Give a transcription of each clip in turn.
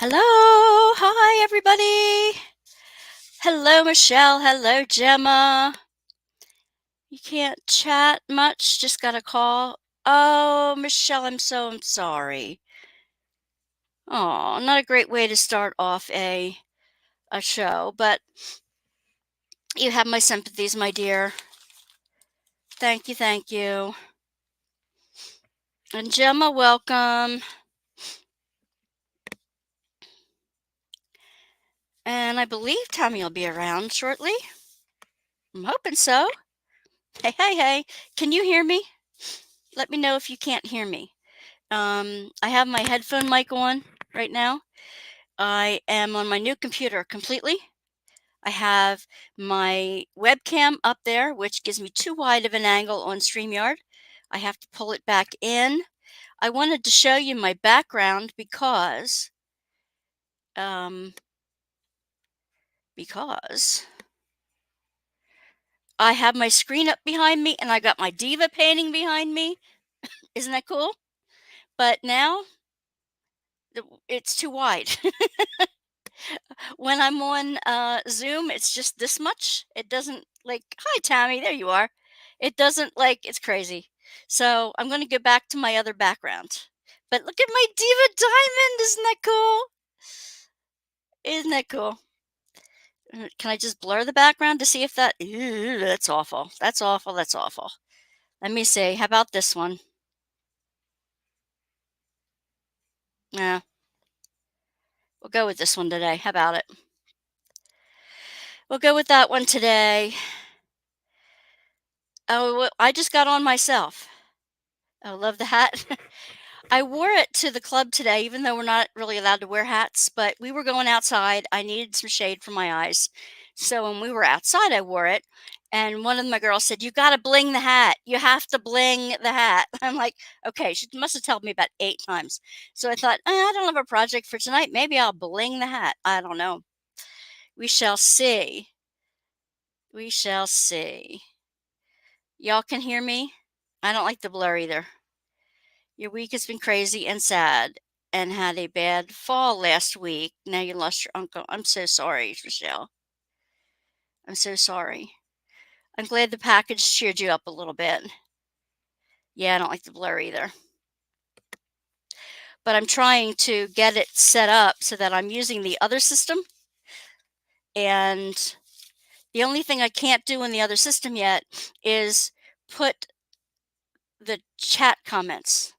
Hello. Hi, everybody. Hello, Michelle. Hello, Gemma. You can't chat much, just got a call. Oh, Michelle, I'm sorry. Oh, not a great way to start off a show, but you have my sympathies, my dear. Thank you, thank you. And Gemma, welcome. And I believe Tommy will be around shortly. I'm hoping so. Hey, hey, hey. Can you hear me? Let me know if you can't hear me. I have my headphone mic on right now. I am on my new computer completely. I have my webcam up there, which gives me too wide of an angle on StreamYard. I have to pull it back in. I wanted to show you my background because I have my screen up behind me and I got my diva painting behind me. Isn't that cool? But now it's too wide. When I'm on Zoom, it's just this much. It doesn't like, hi, Tammy, there you are. It doesn't like, it's crazy. So I'm going to go back to my other background. But look at my Diva Diamond. Isn't that cool? Isn't that cool? Can I just blur the background to see if that, ew, that's awful. That's awful. That's awful. Let me see. How about this one? Yeah, we'll go with this one today. How about it? We'll go with that one today. Oh, I just got on myself. Oh, love the hat. I wore it to the club today, even though we're not really allowed to wear hats, but we were going outside. I needed some shade for my eyes. So when we were outside, I wore it. And one of my girls said, "You got to bling the hat. You have to bling the hat." I'm like, okay, she must have told me about 8 times. So I thought, I don't have a project for tonight. Maybe I'll bling the hat. I don't know. We shall see. We shall see. Y'all can hear me? I don't like the blur either. Your week has been crazy and sad and had a bad fall last week. Now you lost your uncle. I'm so sorry, Michelle. I'm so sorry. I'm glad the package cheered you up a little bit. Yeah, I don't like the blur either. But I'm trying to get it set up so that I'm using the other system. And the only thing I can't do in the other system yet is put the chat comments.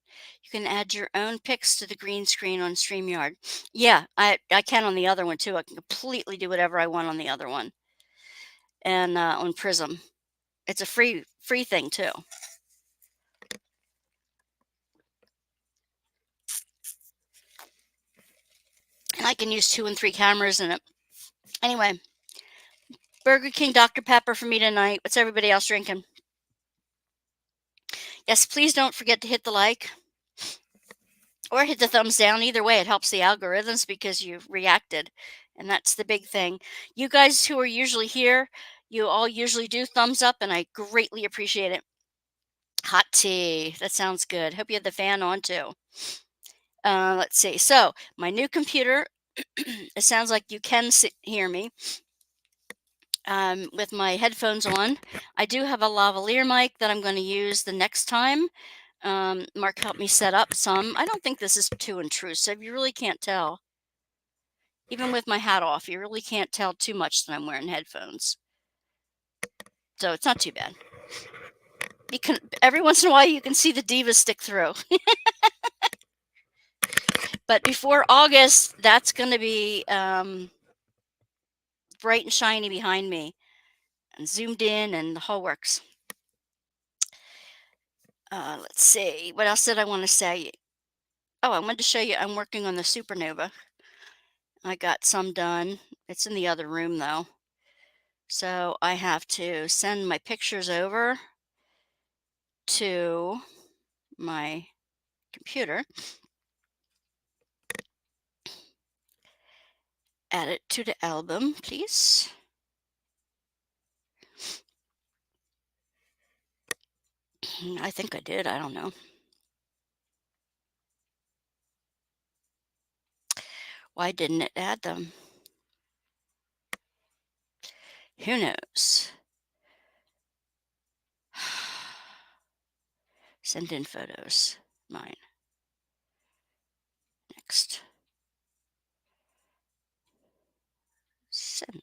You can add your own pics to the green screen on StreamYard. Yeah, I can on the other one too. I can completely do whatever I want on the other one. And on Prism. It's a free thing too. And I can use 2 and 3 cameras in it. Anyway, Burger King Dr. Pepper for me tonight. What's everybody else drinking? Yes, please don't forget to hit the like or hit the thumbs down. Either way, it helps the algorithms because you've reacted. And that's the big thing. You guys who are usually here, you all usually do thumbs up, and I greatly appreciate it. Hot tea. That sounds good. Hope you have the fan on too. Let's see. So, my new computer, it sounds like you can hear me with my headphones on. I do have a lavalier mic that I'm going to use the next time. Mark helped me set up some. I don't think this is too intrusive. You really can't tell. Even with my hat off, you really can't tell too much that I'm wearing headphones. So it's not too bad. Every once in a while, you can see the divas stick through. But before August, that's going to be bright and shiny behind me and zoomed in and the whole works. Let's see. What else did I want to say? Oh, I wanted to show you I'm working on the supernova. I got some done. It's in the other room though. So I have to send my pictures over to my computer. Add it to the album, please. I think I did. I don't know. Why didn't it add them? Who knows? Send in photos. Mine. Next. Send.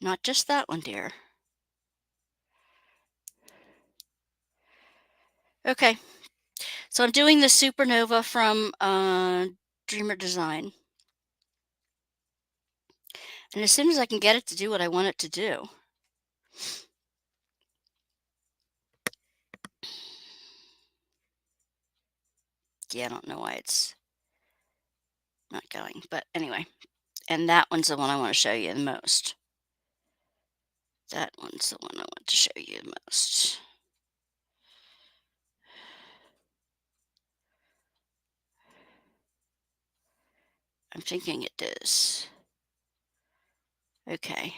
Not just that one, dear. Okay. So I'm doing the supernova from Dreamer Design. And as soon as I can get it to do what I want it to do. Yeah, I don't know why it's not going. But anyway. And that one's the one I want to show you the most. That one's the one I want to show you the most. I'm thinking it does. Okay.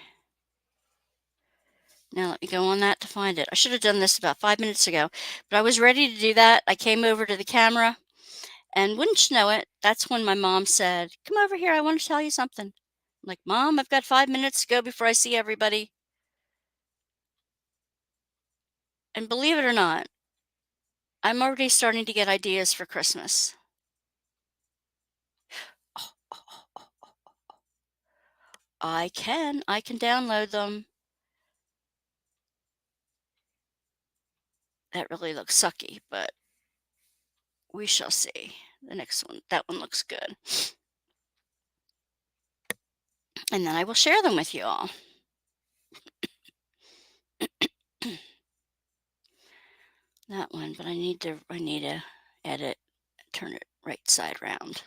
Now let me go on that to find it. I should have done this about 5 minutes ago, but I was ready to do that. I came over to the camera, and wouldn't you know it, that's when my mom said, "Come over here, I want to tell you something." I'm like, "Mom, I've got 5 minutes to go before I see everybody." And believe it or not, I'm already starting to get ideas for Christmas. Oh, oh, oh, oh. I can download them. That really looks sucky, but we shall see. The next one, that one looks good. And then I will share them with you all. That one, but I need to edit, turn it right side round.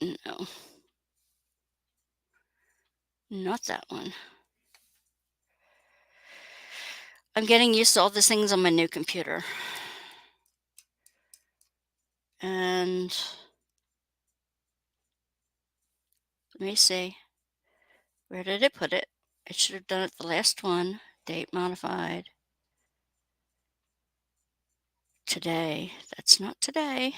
No, not that one. I'm getting used to all these things on my new computer. And let me see. Where did it put it? It should have done it the last one. Date modified. Today. That's not today.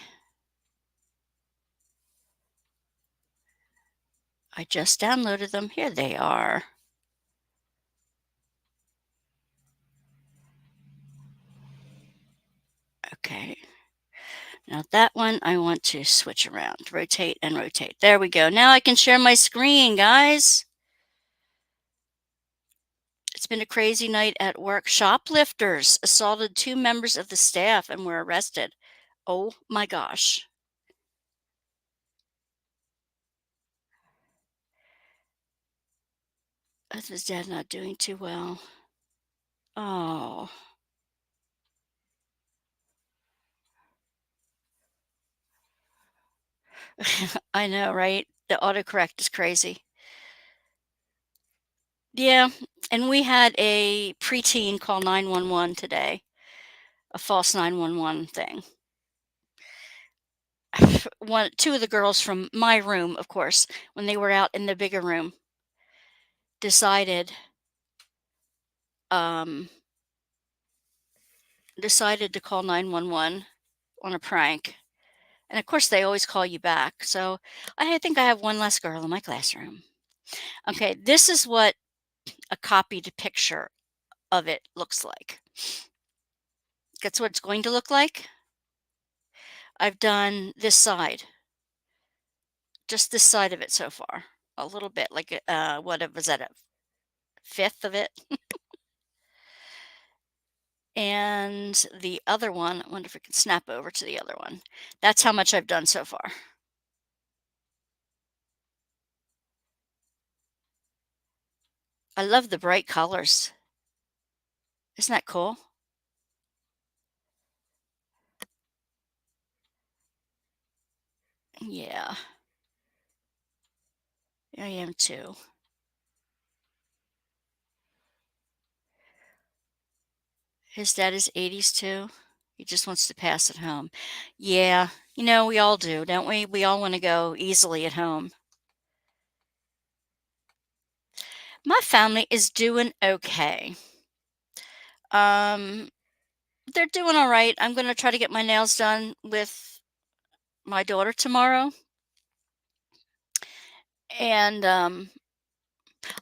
I just downloaded them. Here they are. Okay. Now that one I want to switch around. Rotate and rotate. There we go. Now I can share my screen, guys. It's been a crazy night at work. Shoplifters assaulted 2 members of the staff and were arrested. Oh my gosh. Husband's dad not doing too well. Oh. I know, right? The autocorrect is crazy. Yeah, and we had a preteen call 911 today, a false 911 thing. Two of the girls from my room, of course, when they were out in the bigger room, decided um, decided to call 911 on a prank. And of course, they always call you back. So I think I have one less girl in my classroom. Okay, this is what a copied picture of it looks like. That's what it's going to look like. I've done this side, just this side of it so far, a little bit, like what was that, a fifth of it? And the other one, I wonder if we can snap over to the other one. That's how much I've done so far. I love the bright colors. Isn't that cool? Yeah, I am too. His dad is 80s too. He just wants to pass it home. Yeah, we all do, don't we? We all want to go easily at home. My family is doing okay. Um, They're doing all right. I'm gonna try to get my nails done with my daughter tomorrow, and,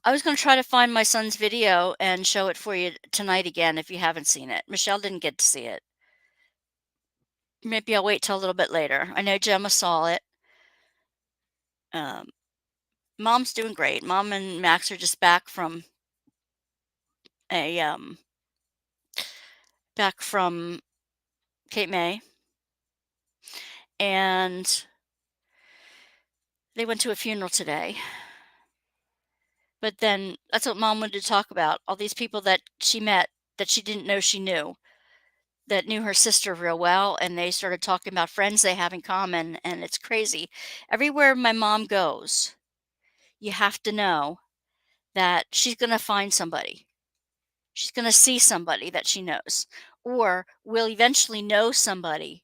I was gonna try to find my son's video and show it for you tonight again if you haven't seen it. Michelle didn't get to see it. Maybe I'll wait till a little bit later. I know Gemma saw it. Um, Mom's doing great. Mom and Max are just a, um back from Cape May, and they went to a funeral today. But then that's what Mom wanted to talk about, all these people that she met that she didn't know she knew, that knew her sister real well, and they started talking about friends they have in common, and it's crazy. Everywhere my mom goes, you have to know that she's gonna find somebody. She's gonna see somebody that she knows, or will eventually know somebody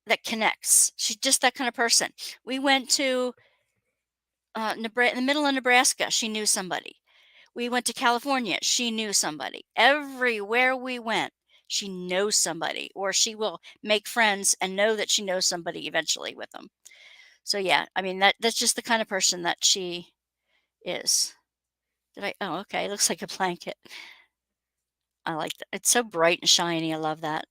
that connects. She's just that kind of person. We went to, in the middle of Nebraska, she knew somebody. We went to California, she knew somebody. Everywhere we went, she knows somebody, or she will make friends and know that she knows somebody eventually with them. So yeah, I mean that's just the kind of person that she is. Did I Oh, okay, it looks like a blanket. I like that. It's so bright and shiny. I love that.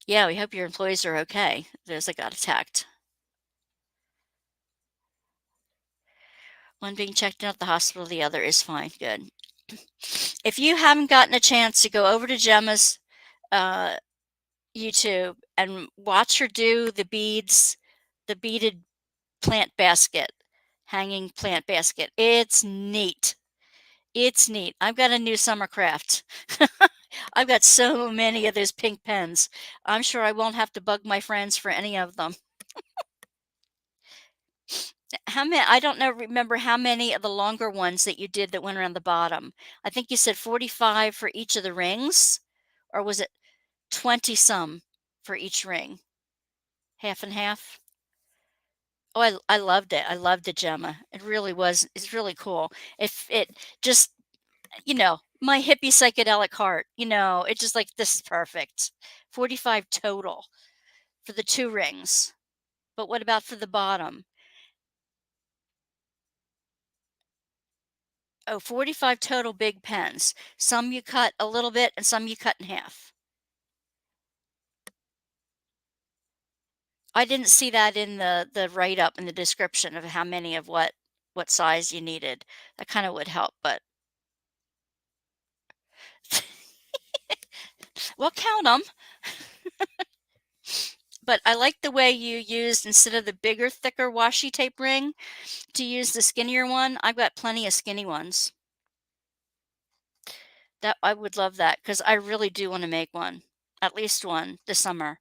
Yeah, we hope your employees are okay. Those that got attacked. One being checked in at the hospital, the other is fine. Good. If you haven't gotten a chance to go over to Gemma's uh, YouTube and watch her do the beaded plant basket, hanging plant basket, it's neat. It's neat. I've got a new summer craft. I've got so many of those pink pens. I'm sure I won't have to bug my friends for any of them. How many? I don't know. Remember how many of the longer ones that you did that went around the bottom? I think you said 45 for each of the rings, or was it 20 some for each ring? Half and half? Oh, I loved it. I loved it, Gemma. It really was. It's really cool. If it just, my hippie psychedelic heart, it's just like, this is perfect. 45 total for the two rings. But what about for the bottom? Oh, 45 total big pens. Some you cut a little bit and some you cut in half. I didn't see that in the write up in the description of how many of what size you needed. That kind of would help, but we'll count them. But I like the way you used, instead of the bigger, thicker washi tape ring, to use the skinnier one. I've got plenty of skinny ones. That I would love that because I really do want to make one, at least one this summer.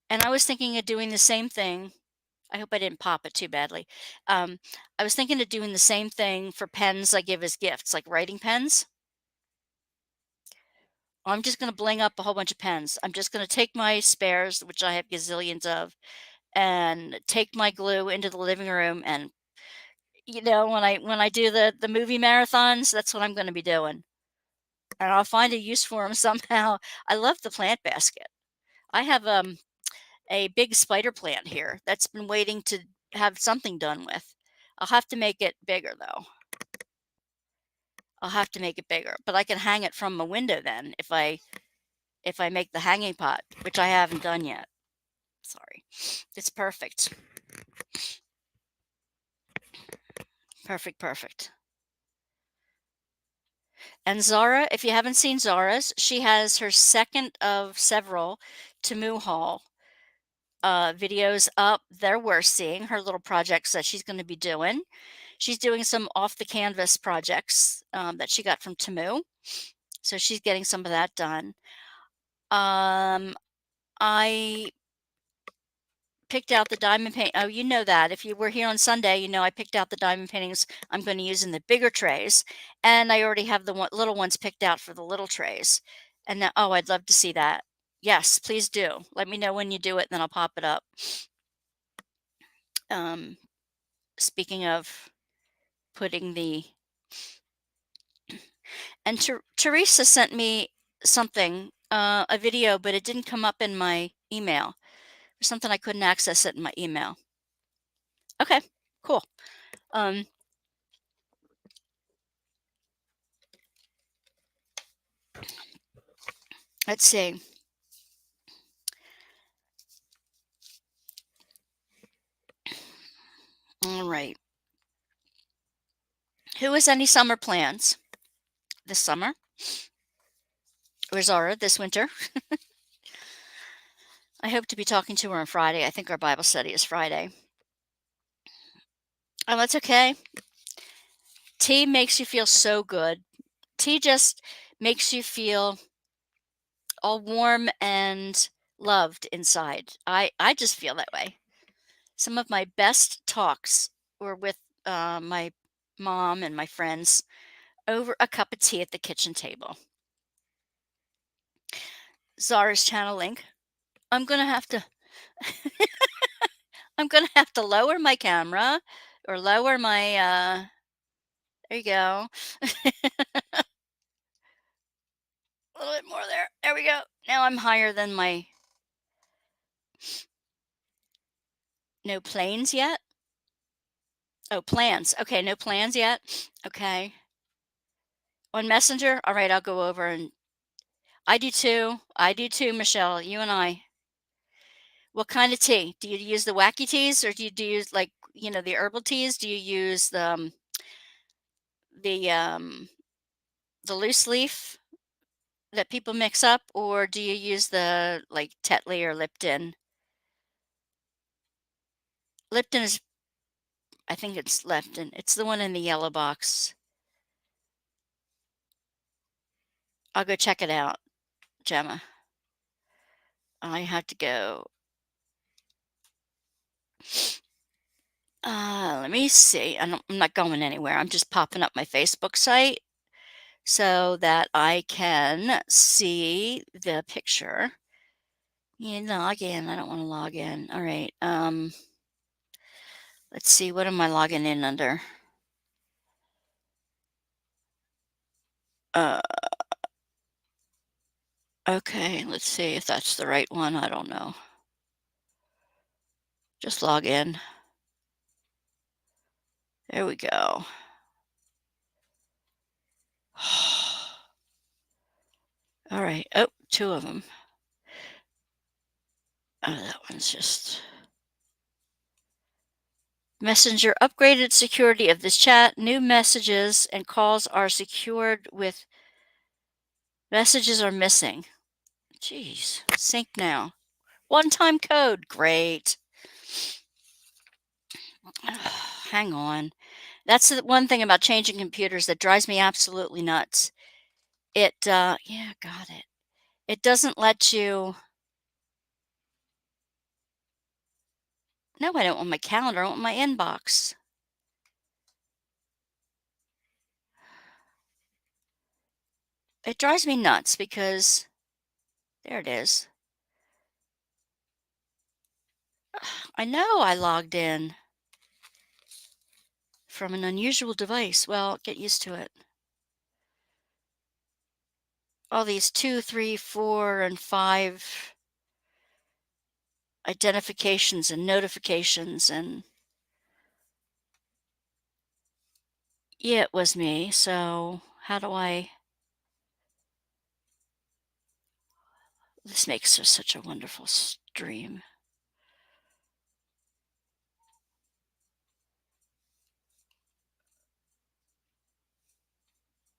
And I was thinking of doing the same thing. I hope I didn't pop it too badly. Um, I was thinking of doing the same thing for pens I give as gifts, like writing pens. I'm just going to bling up a whole bunch of pens. I'm just going to take my spares, which I have gazillions of, and take my glue into the living room. And when I do the movie marathons, that's what I'm going to be doing, and I'll find a use for them somehow. I love the plant basket. I have a big spider plant here that's been waiting to have something done with. I'll have to make it bigger though. I'll have to make it bigger, but I can hang it from a window then if I make the hanging pot, which I haven't done yet. Sorry. It's perfect. Perfect, perfect. And Zara, if you haven't seen Zara's, she has her second of several Temu haul videos up. They're worth seeing. Her little projects that she's going to be doing. She's doing some off the canvas projects that she got from Temu. So she's getting some of that done. I picked out the diamond paint. Oh, you know that. If you were here on Sunday, I picked out the diamond paintings I'm going to use in the bigger trays. And I already have the little ones picked out for the little trays. And now, oh, I'd love to see that. Yes, please do. Let me know when you do it, then I'll pop it up. Um, Speaking of putting the And Teresa sent me something, a video, but it didn't come up in my email. For something I couldn't access it in my email. Okay, cool. Um, let's see. All right. Who has any summer plans this summer? Or Zara this winter? I hope to be talking to her on Friday. I think our Bible study is Friday. Oh, that's okay. Tea makes you feel so good. Tea just makes you feel all warm and loved inside. I just feel that way. Some of my best talks were with my mom and my friends over a cup of tea at the kitchen table. Zara's channel link. I'm gonna have to I'm gonna have to lower my camera or lower my there you go. A little bit more there. There we go. Now I'm higher than my no planes yet. Oh, plans. Okay, no plans yet. Okay. On Messenger? All right, I'll go over and I do too. I do too, Michelle. You and I. What kind of tea? Do you use the wacky teas or do you use like, the herbal teas? Do you use the um the loose leaf that people mix up or do you use the like Tetley or Lipton? Lipton is I think it's Lipton. It's the one in the yellow box. I'll go check it out, Gemma. I have to go. Let me see. I'm not going anywhere. I'm just popping up my Facebook site so that I can see the picture. Log in. I don't want to log in. All right. Let's see. What am I logging in under? Uh, okay. Let's see if that's the right one. I don't know. Just log in. There we go. All right. Oh, two of them. Oh, that one's just. Messenger upgraded security of this chat. New messages and calls are secured with messages are missing. Jeez. Sync now. One-time code. Great. Hang on. That's the one thing about changing computers that drives me absolutely nuts. Yeah, got it. It doesn't let you. No, I don't want my calendar. I want my inbox. It drives me nuts because there it is. I know I logged in from an unusual device. Well, get used to it. All these 2, 3, 4, and 5 identifications and notifications and yeah, it was me. So how do I this makes for such a wonderful stream.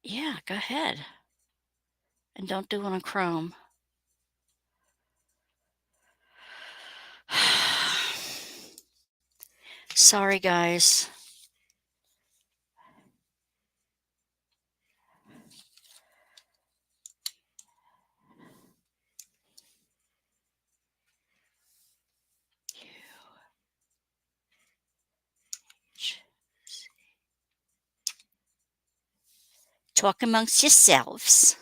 Yeah, go ahead. And don't do it on Chrome. Sorry, guys. Talk amongst yourselves.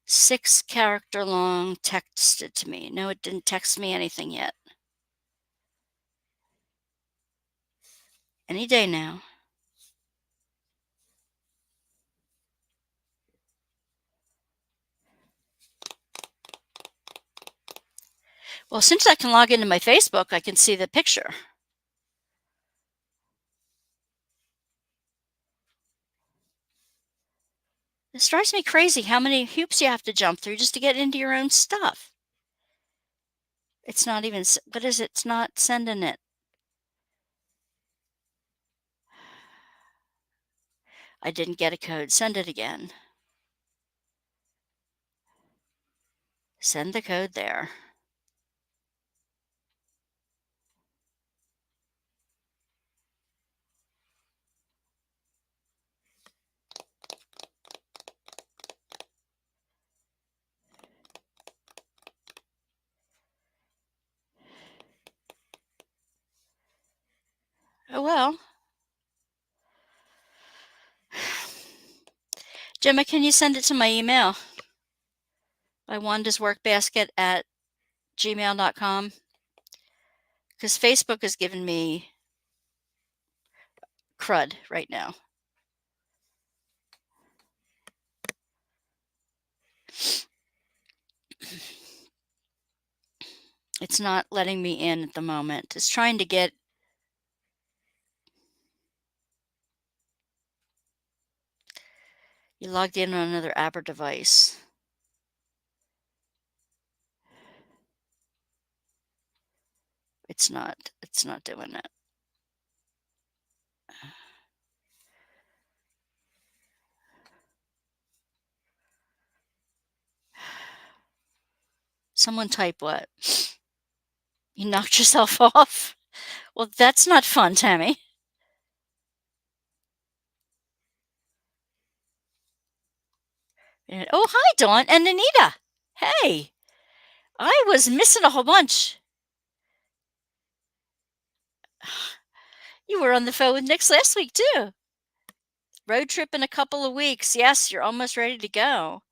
6-character long texted to me. No, it didn't text me anything yet. Any day now. Well, since I can log into my Facebook, I can see the picture. It drives me crazy how many hoops you have to jump through just to get into your own stuff. It's not even, what is it? It's not sending it. I didn't get a code. Send it again. Send the code there. Oh, well. Gemma, can you send it to my email? My Wanda's workbasket at gmail.com. Because Facebook has given me crud right now. It's not letting me in at the moment. It's trying to get. You logged in on another app or device. It's not doing it. Someone type what? You knocked yourself off? Well, that's not fun, Tammy. Oh, hi, Dawn and Anita. Hey, I was missing a whole bunch. You were on the phone with Nick last week, too. Road trip in a couple of weeks. Yes, you're almost ready to go.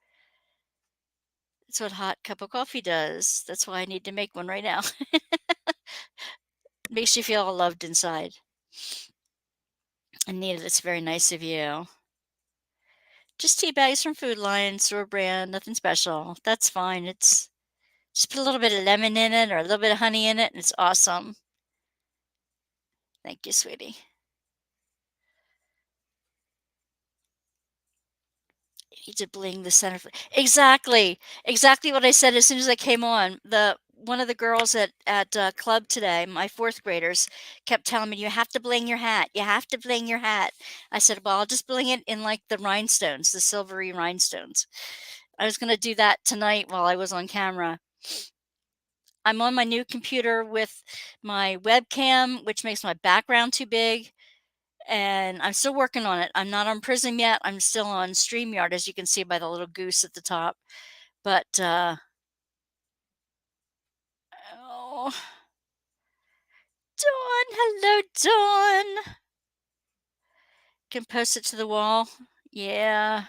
That's what hot cup of coffee does. That's why I need to make one right now. Makes you feel all loved inside. Anita, that's very nice of you. Just tea bags from Food Lion, store brand, nothing special. That's fine. It's just put a little bit of lemon in it or a little bit of honey in it, and it's awesome. Thank you, sweetie. You need to bling the center. Exactly what I said as soon as I came on. One of the girls at club today, my fourth graders, kept telling me, "You have to bling your hat. You have to bling your hat." I said, "Well, I'll just bling it in like the rhinestones, the silvery rhinestones." I was going to do that tonight while I was on camera. I'm on my new computer with my webcam, which makes my background too big. And I'm still working on it. I'm not on Prism yet. I'm still on StreamYard, as you can see by the little goose at the top. But, oh, Dawn, hello, Dawn. Can post it to the wall. Yeah.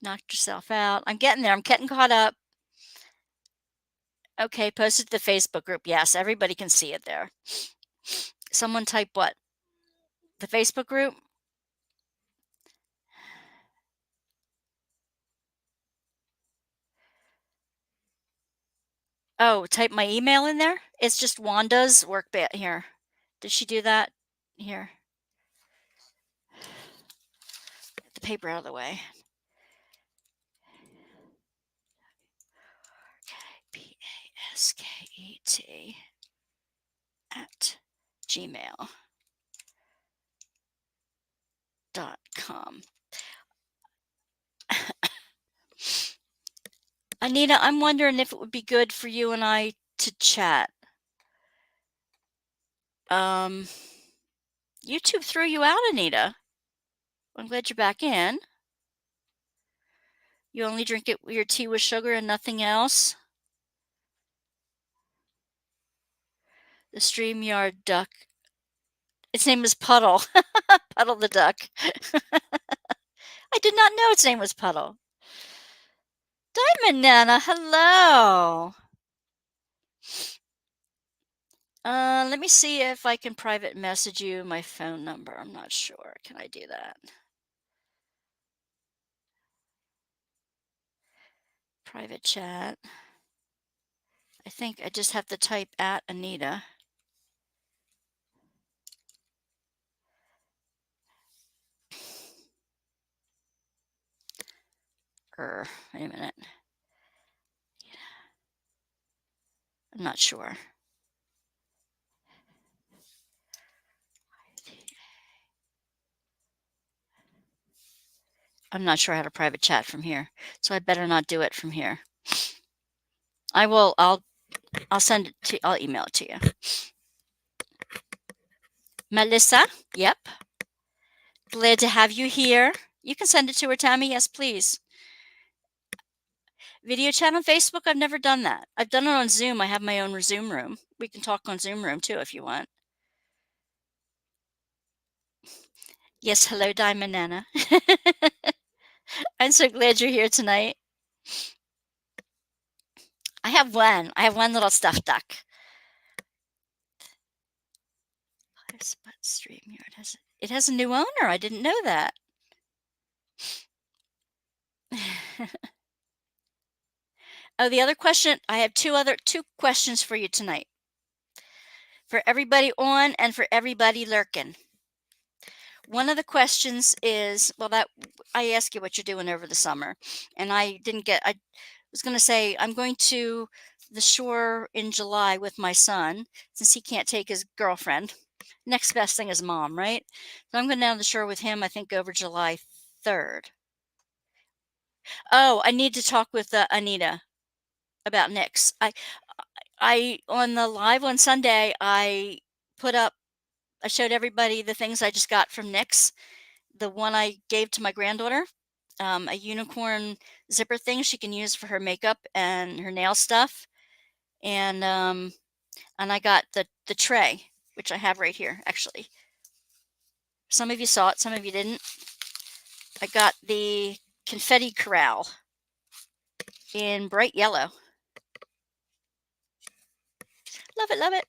Knocked yourself out. I'm getting there. I'm getting caught up. Okay, post it to the Facebook group. Yes, everybody can see it there. Someone type what? The Facebook group? Oh, type my email in there? It's just Wanda's workbit here. Did she do that? Here. Get the paper out of the way. Basket at gmail.com. Anita, I'm wondering if it would be good for you and I to chat. YouTube threw you out, Anita. I'm glad you're back in. You only drink your tea with sugar and nothing else? The StreamYard duck. Its name is Puddle. Puddle the duck. I did not know its name was Puddle. Diamond Nana, hello. Let me see if I can private message you my phone number. I'm not sure. Can I do that? Private chat. I think I just have to type at Anita. Wait a minute. I'm not sure. I'm not sure how to private chat from here, so I better not do it from here. I will. I'll send it to. I'll email it to you. Melissa. Yep. Glad to have you here. You can send it to her, Tammy. Yes, please. Video chat on Facebook? I've never done that. I've done it on Zoom. I have my own Zoom room. We can talk on Zoom room too if you want. Yes, hello, Diamond Nana. I'm so glad you're here tonight. I have one. I have one little stuffed duck. But StreamYard has a new owner. I didn't know that. Oh, the other question. I have two questions for you tonight. For everybody on and for everybody lurking. One of the questions is, well, that I ask you what you're doing over the summer, and I was going to say I'm going to the shore in July with my son since he can't take his girlfriend. Next best thing is mom, right? So I'm going down the shore with him. I think over July 3rd. Oh, I need to talk with Anita about Nick's. I on the live on Sunday I put up. I showed everybody the things I just got from Nick's. The one I gave to my granddaughter, a unicorn zipper thing she can use for her makeup and her nail stuff, and I got the tray, which I have right here. Actually, some of you saw it, some of you didn't. I got the confetti corral in bright yellow. Love it, love it.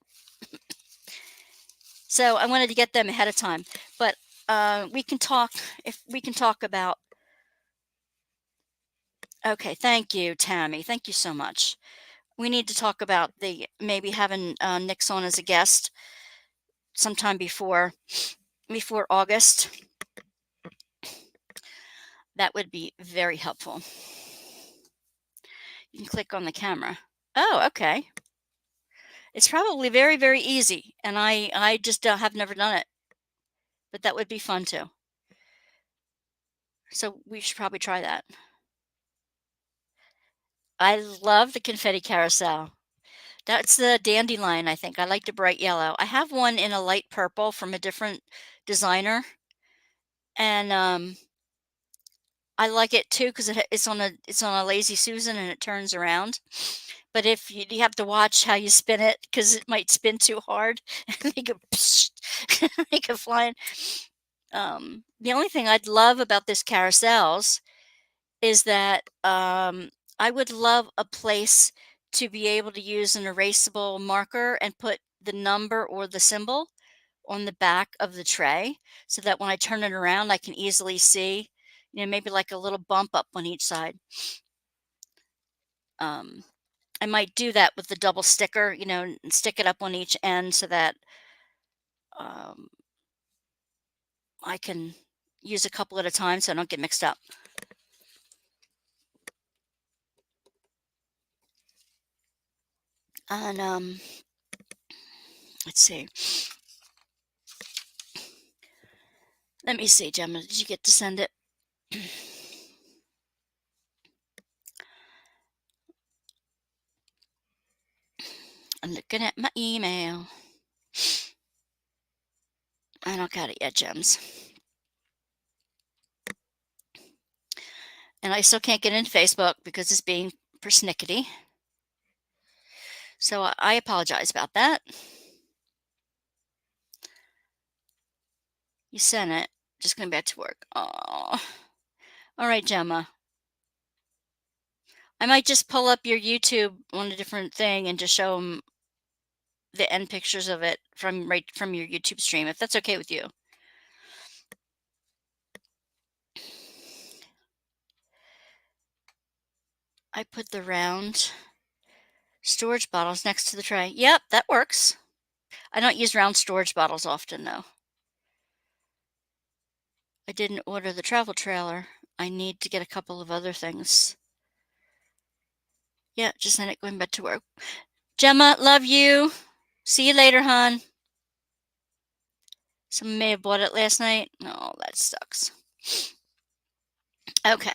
So I wanted to get them ahead of time, but we can talk about. Okay, thank you, Tammy. Thank you so much. We need to talk about maybe having Nick's on as a guest sometime before August. That would be very helpful. You can click on the camera. Oh, okay. It's probably very, very easy, and I just have never done it, but that would be fun too. So we should probably try that. I love the confetti carousel. That's the dandelion, I think. I like the bright yellow. I have one in a light purple from a different designer, and I like it too because it's on a Lazy Susan and it turns around. But if you have to watch how you spin it because it might spin too hard and make it make it flying. The only thing I'd love about this carousels is that I would love a place to be able to use an erasable marker and put the number or the symbol on the back of the tray so that when I turn it around, I can easily see, maybe like a little bump up on each side. I might do that with the double sticker, and stick it up on each end so that I can use a couple at a time so I don't get mixed up. And let's see. Let me see, Gemma, did you get to send it? I'm looking at my email. I don't got it yet, Gems. And I still can't get into Facebook because it's being persnickety. So I apologize about that. You sent it. Just going back to work. Oh. All right, Gemma. I might just pull up your YouTube on a different thing and just show them the end pictures of it from your YouTube stream, if that's okay with you. I put the round Storage bottles next to the tray. Yep, that works. I don't use round storage bottles often, though. I didn't order the travel trailer. I need to get a couple of other things. Yeah, just send it going back to work. Gemma, love you. See you later, hon. Someone may have bought it last night. Oh, that sucks. Okay.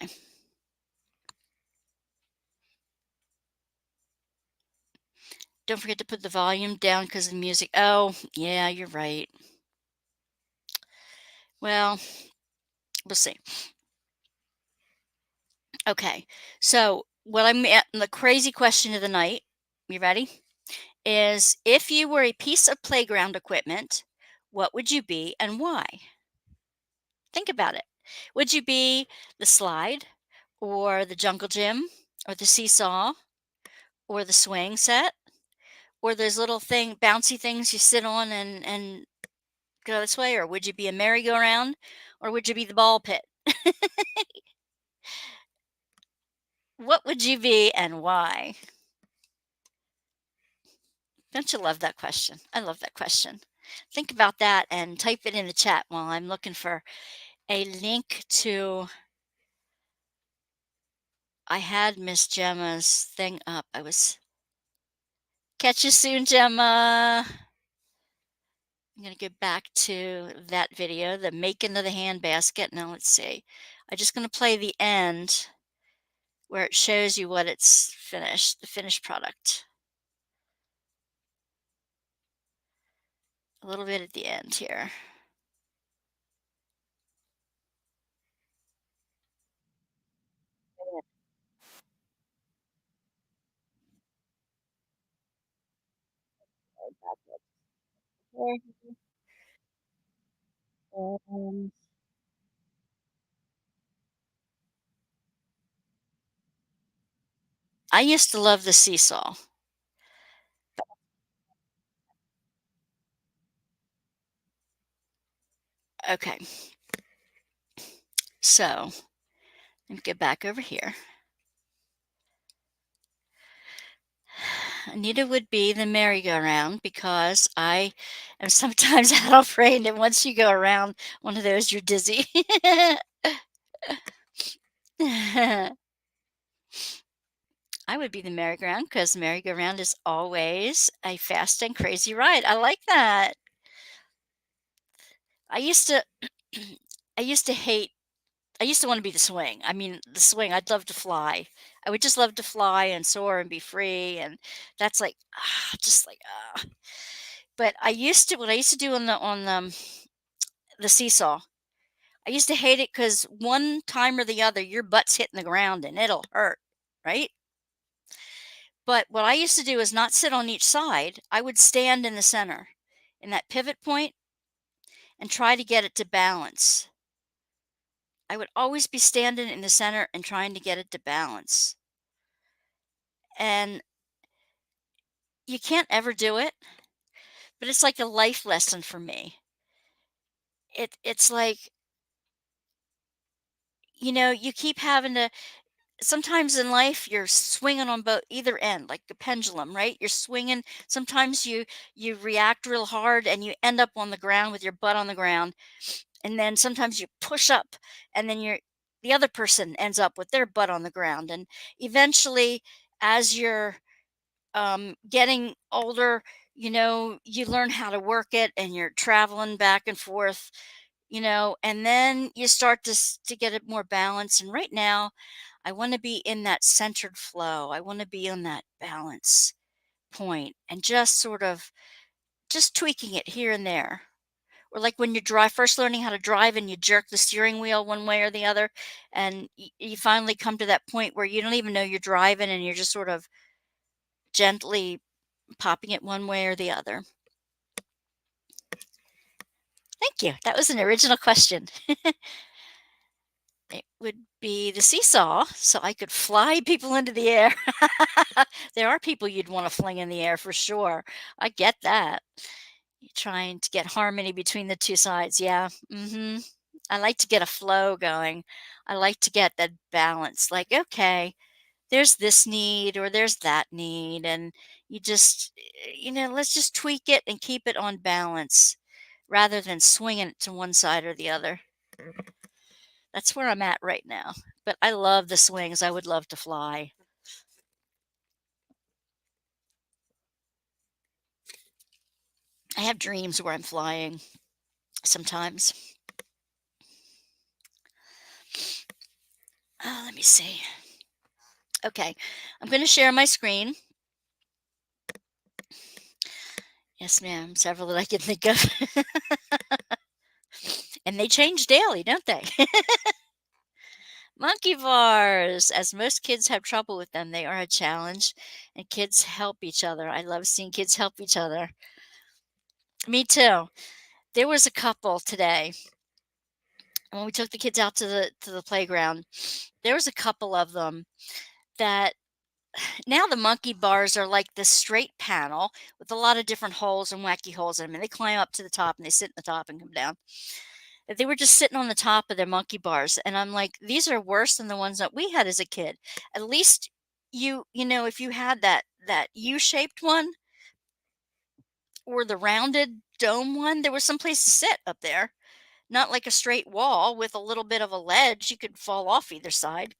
Don't forget to put the volume down because of the music. Oh, yeah, you're right. Well, we'll see. Okay. So, what I'm at, the crazy question of the night, you ready? Is if you were a piece of playground equipment, what would you be and why? Think about it. Would you be the slide or the jungle gym or the seesaw or the swing set or those little bouncy things you sit on and go this way? Or would you be a merry-go-round or would you be the ball pit? What would you be and why? Don't you love that question? I love that question. Think about that and type it in the chat while I'm looking for a link to. I had Miss Gemma's thing up. Catch you soon, Gemma. I'm going to go back to that video, the making of the handbasket. Now let's see. I'm just going to play the end where it shows you what it's finished, the finished product. A little bit at the end here. I used to love the seesaw. Okay, so let me get back over here. Anita would be the merry-go-round because I am sometimes adult brained, and once you go around one of those, you're dizzy. I would be the merry-go-round because the merry-go-round is always a fast and crazy ride. I like that. I used to I used to hate I used to wanna be the swing. I mean, the swing, I'd love to fly. I would just love to fly and soar and be free, and that's like, just like, but what I used to do on the seesaw, I used to hate it because one time or the other, your butt's hitting the ground and it'll hurt, right? But what I used to do is not sit on each side. I would stand in the center, in that pivot point, and try to get it to balance. I would always be standing in the center and trying to get it to balance. And you can't ever do it, but it's like a life lesson for me. It's like, you keep having to. Sometimes in life you're swinging on both either end like a pendulum, right? You're swinging. Sometimes you react real hard and you end up on the ground with your butt on the ground, and then sometimes you push up and then the other person ends up with their butt on the ground, and eventually, as you're getting older, you learn how to work it and you're traveling back and forth, and then you start to get it more balanced. And right now, I want to be in that centered flow. I want to be on that balance point and just sort of just tweaking it here and there. Or like when you drive, first learning how to drive and you jerk the steering wheel one way or the other, and you finally come to that point where you don't even know you're driving and you're just sort of gently popping it one way or the other. Thank you. That was an original question. It would be the seesaw, so I could fly people into the air. There are people you'd want to fling in the air for sure. I get that. You're trying to get harmony between the two sides. Yeah. I like to get a flow going. I like to get that balance. Like, okay, there's this need or there's that need, and you just, let's just tweak it and keep it on balance rather than swinging it to one side or the other. That's where I'm at right now. But I love the swings. I would love to fly. I have dreams where I'm flying sometimes. Let me see. Okay, I'm going to share my screen. Yes, ma'am. Several that I can think of. And they change daily, don't they? Monkey bars. As most kids have trouble with them, they are a challenge, and kids help each other. I love seeing kids help each other. Me too. There was a couple today when we took the kids out to the playground. There was a couple of them that now the monkey bars are like this straight panel with a lot of different holes and wacky holes in them, and they climb up to the top and they sit in the top and come down. They were just sitting on the top of their monkey bars, and I'm like, "These are worse than the ones that we had as a kid." At least if you had that U-shaped one or the rounded dome one, there was some place to sit up there, not like a straight wall with a little bit of a ledge you could fall off either side.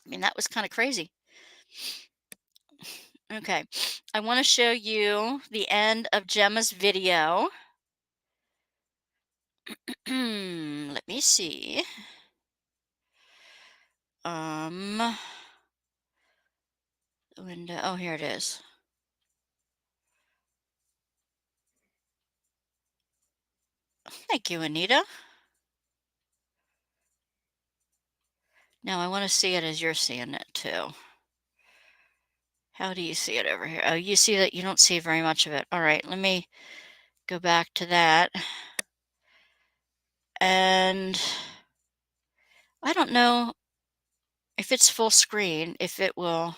I mean, that was kinda crazy. Okay, I wanna show you the end of Gemma's video. Let me see. Um, window oh, here it is. Thank you, Anita. Now I wanna see it as you're seeing it too. How do you see it over here? Oh, you see that you don't see very much of it. Alright, let me go back to that. And I don't know if it's full screen, if it will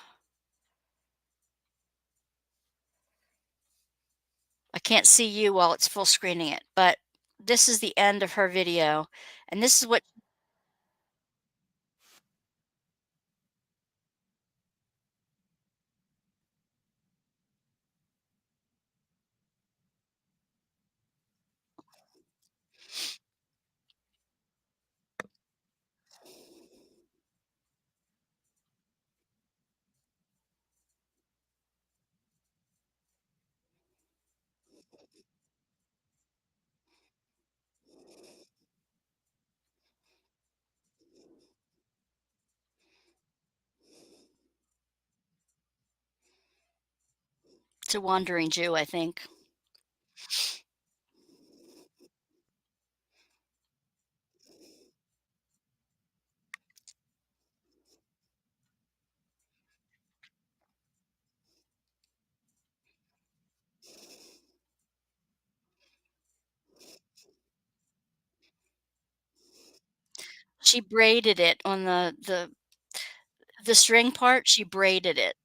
I can't see you while it's full screening it, but this is the end of her video, and this is what it's a wandering Jew, I think. She braided it on the string part, she braided it.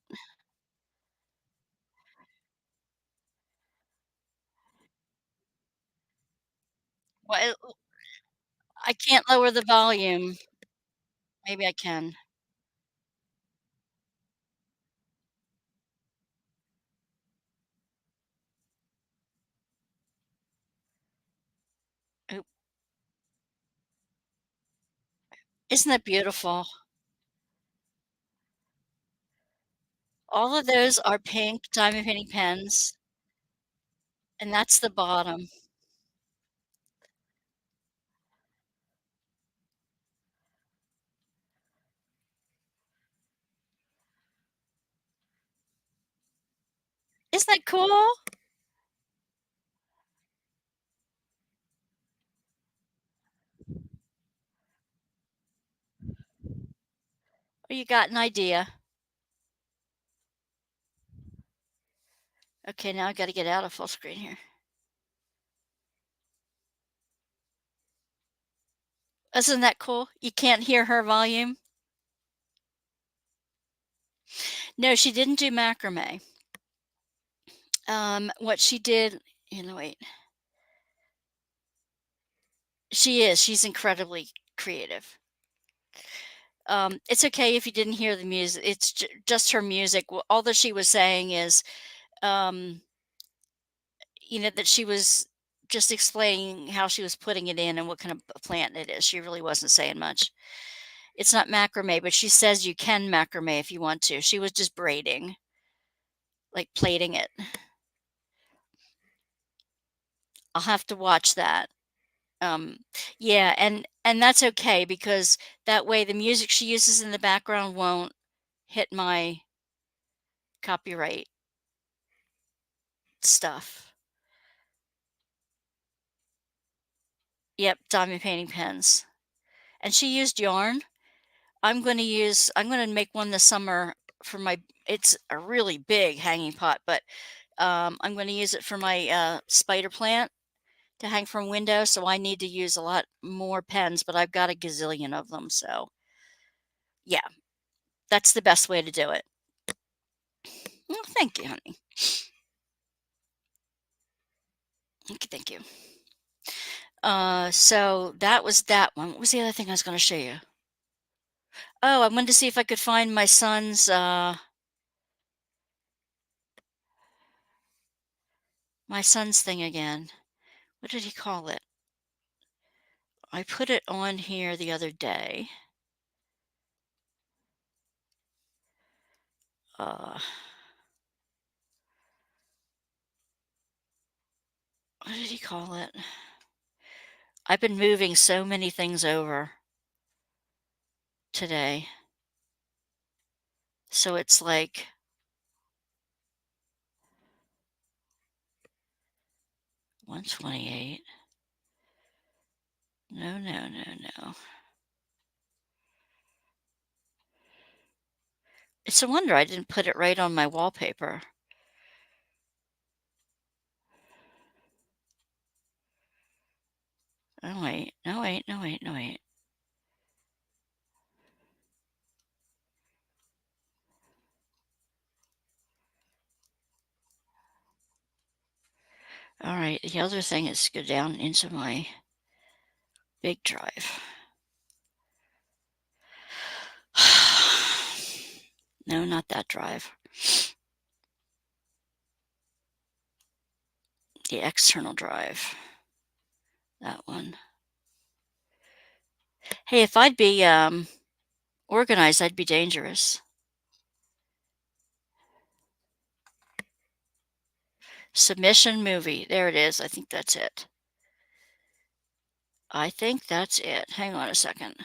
Well, I can't lower the volume. Maybe I can. Oop, isn't that beautiful? All of those are pink diamond painting pens, and that's the bottom. Isn't that cool? Well, you got an idea. Okay, now I gotta get out of full screen here. Isn't that cool? You can't hear her volume? No, she didn't do macrame. What she did wait. She's incredibly creative. It's okay if you didn't hear the music. It's just her music. All that she was saying is, um, that she was just explaining how she was putting it in and what kind of plant it is. She really wasn't saying much. It's not macrame, but she says you can macrame if you want to. She was just braiding, like plaiting it. I'll have to watch that. Um, yeah, and that's okay because that way the music she uses in the background won't hit my copyright stuff. Yep, diamond painting pens. And she used yarn. I'm gonna make one this summer for my it's a really big hanging pot, but I'm gonna use it for my spider plant to hang from window, so I need to use a lot more pens, but I've got a gazillion of them, so yeah, that's the best way to do it. Well, thank you, honey. Thank you, thank you. So that was that one. What was the other thing I was gonna show you? Oh, I wanted to see if I could find my son's thing again. What did he call it? I put it on here the other day. Uh, what did he call it? I've been moving so many things over today. So it's like 128. No, no, no, no. It's a wonder I didn't put it right on my wallpaper. Oh, wait. No, wait, no, wait, no, wait. All right. The other thing is to go down into my big drive. No, not that drive. The external drive. That one. Hey, if I'd be organized, I'd be dangerous. Submission movie. There it is. I think that's it. I think that's it. Hang on a second.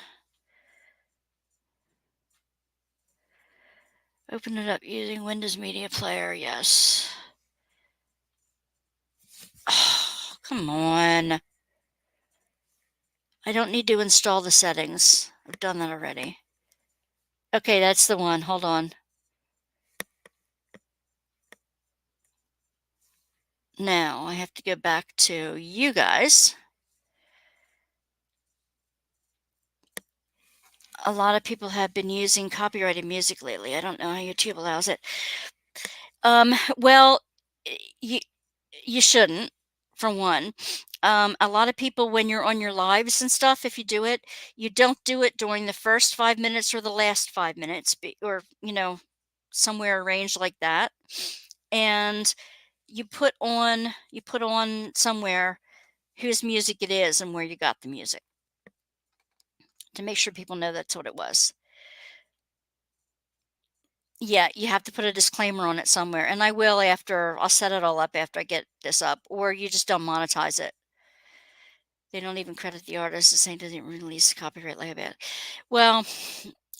Open it up using Windows Media Player. Yes. Oh, come on. I don't need to install the settings. I've done that already. Okay, that's the one. Hold on. Now I have to go back to you guys. A lot of people have been using copyrighted music lately. I don't know how YouTube allows it. Well, you you shouldn't, for one. A lot of people, when you're on your lives and stuff, if you do it, you don't do it during the first 5 minutes or the last 5 minutes, or somewhere arranged like that. And you put on somewhere whose music it is and where you got the music to make sure people know that's what it was. Yeah, you have to put a disclaimer on it somewhere, and I'll set it all up after I get this up, or you just don't monetize it. They don't even credit the artist as saying doesn't release copyright liability. Well,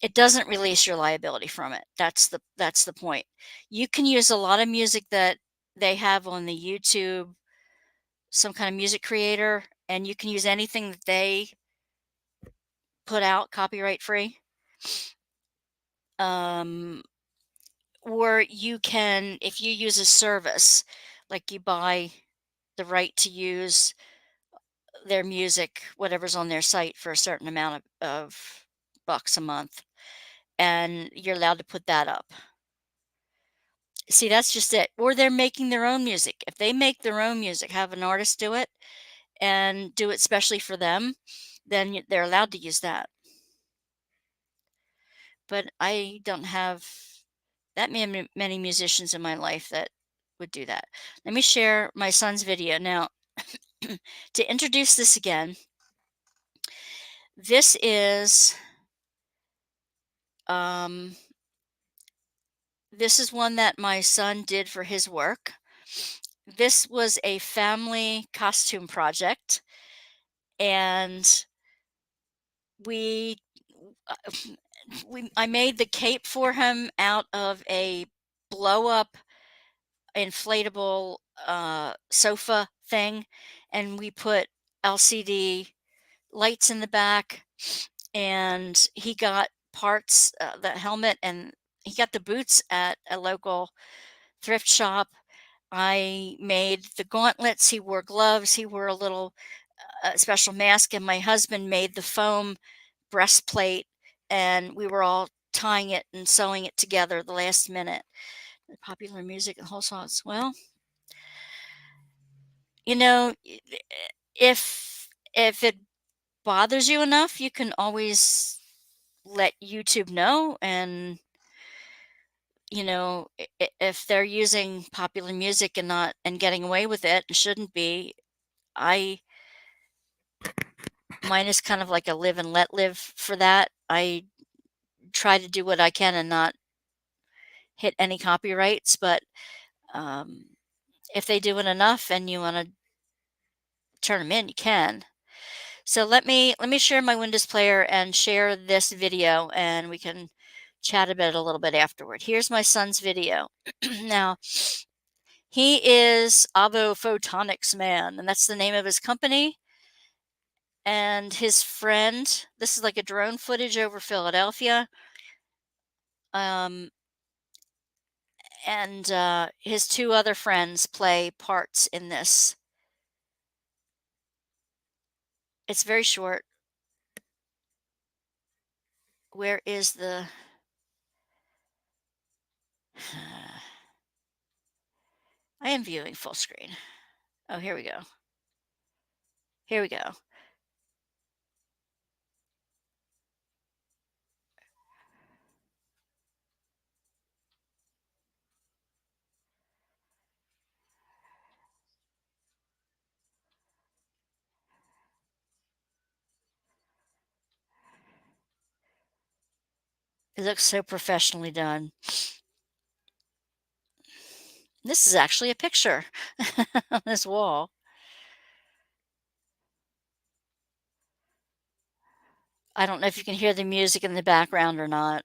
it doesn't release your liability from it. That's the point. You can use a lot of music that they have on the YouTube, some kind of music creator, and you can use anything that they put out copyright free. Um, or you can, if you use a service, like you buy the right to use their music, whatever's on their site for a certain amount of bucks a month, and you're allowed to put that up. See, that's just it. Or they're making their own music. If they make their own music, have an artist do it and do it specially for them, then they're allowed to use that. but I don't have that many musicians in my life that would do that. Let me share my son's video. Now, to introduce this again, this is um, this is one that my son did for his work. This was a family costume project, and we uh, I made the cape for him out of a blow up inflatable sofa thing, and we put LCD lights in the back, and he got parts, the helmet, and he got the boots at a local thrift shop. I made the gauntlets, he wore gloves, he wore a little special mask, and my husband made the foam breastplate, and we were all tying it and sewing it together the last minute. The popular music and whole songs. Well, you know, if it bothers you enough, you can always let YouTube know, and if they're using popular music and not and getting away with it and shouldn't be. I Mine is kind of like a live and let live for that. I try to do what I can and not hit any copyrights, but um, if they do it enough and you want to turn them in, you can. So let me share my Windows player and share this video, and we can chat about it a little bit afterward. Here's my son's video. Now, he is Avo Photonics Man, and that's the name of his company. And his friend, this is like a drone footage over Philadelphia. Um, and his two other friends play parts in this. It's very short. Where is the. I am viewing full screen. Oh, here we go. Here we go. It looks so professionally done. This is actually a picture on this wall. I don't know if you can hear the music in the background or not.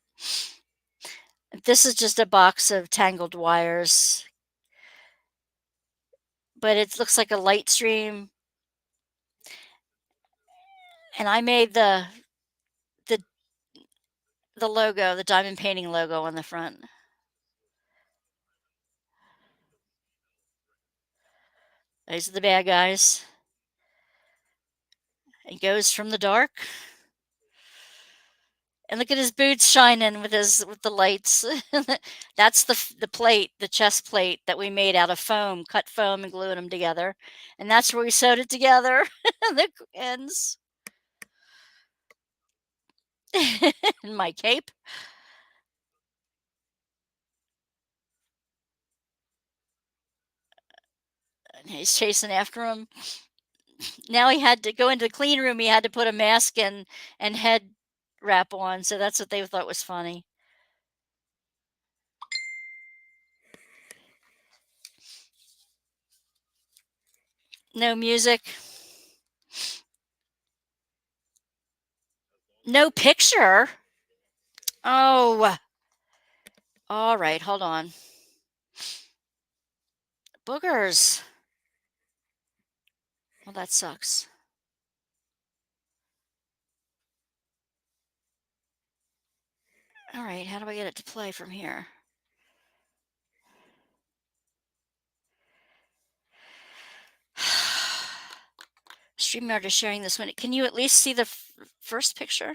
This is just a box of tangled wires, but it looks like a light stream. And I made the the logo, the diamond painting logo on the front. These are the bad guys. He goes from the dark. And look at his boots shining with the lights. That's the plate, the chest plate that we made out of foam, cut foam and glued them together. And that's where we sewed it together. The ends. And my cape. And he's chasing after him. Now he had to go into the clean room. He had to put a mask and head wrap on. So that's what they thought was funny. No music. No picture. Oh. All right, hold on. Boogers. Well, that sucks. All right, how do I get it to play from here? StreamYard is sharing this one. Can you at least see the first picture?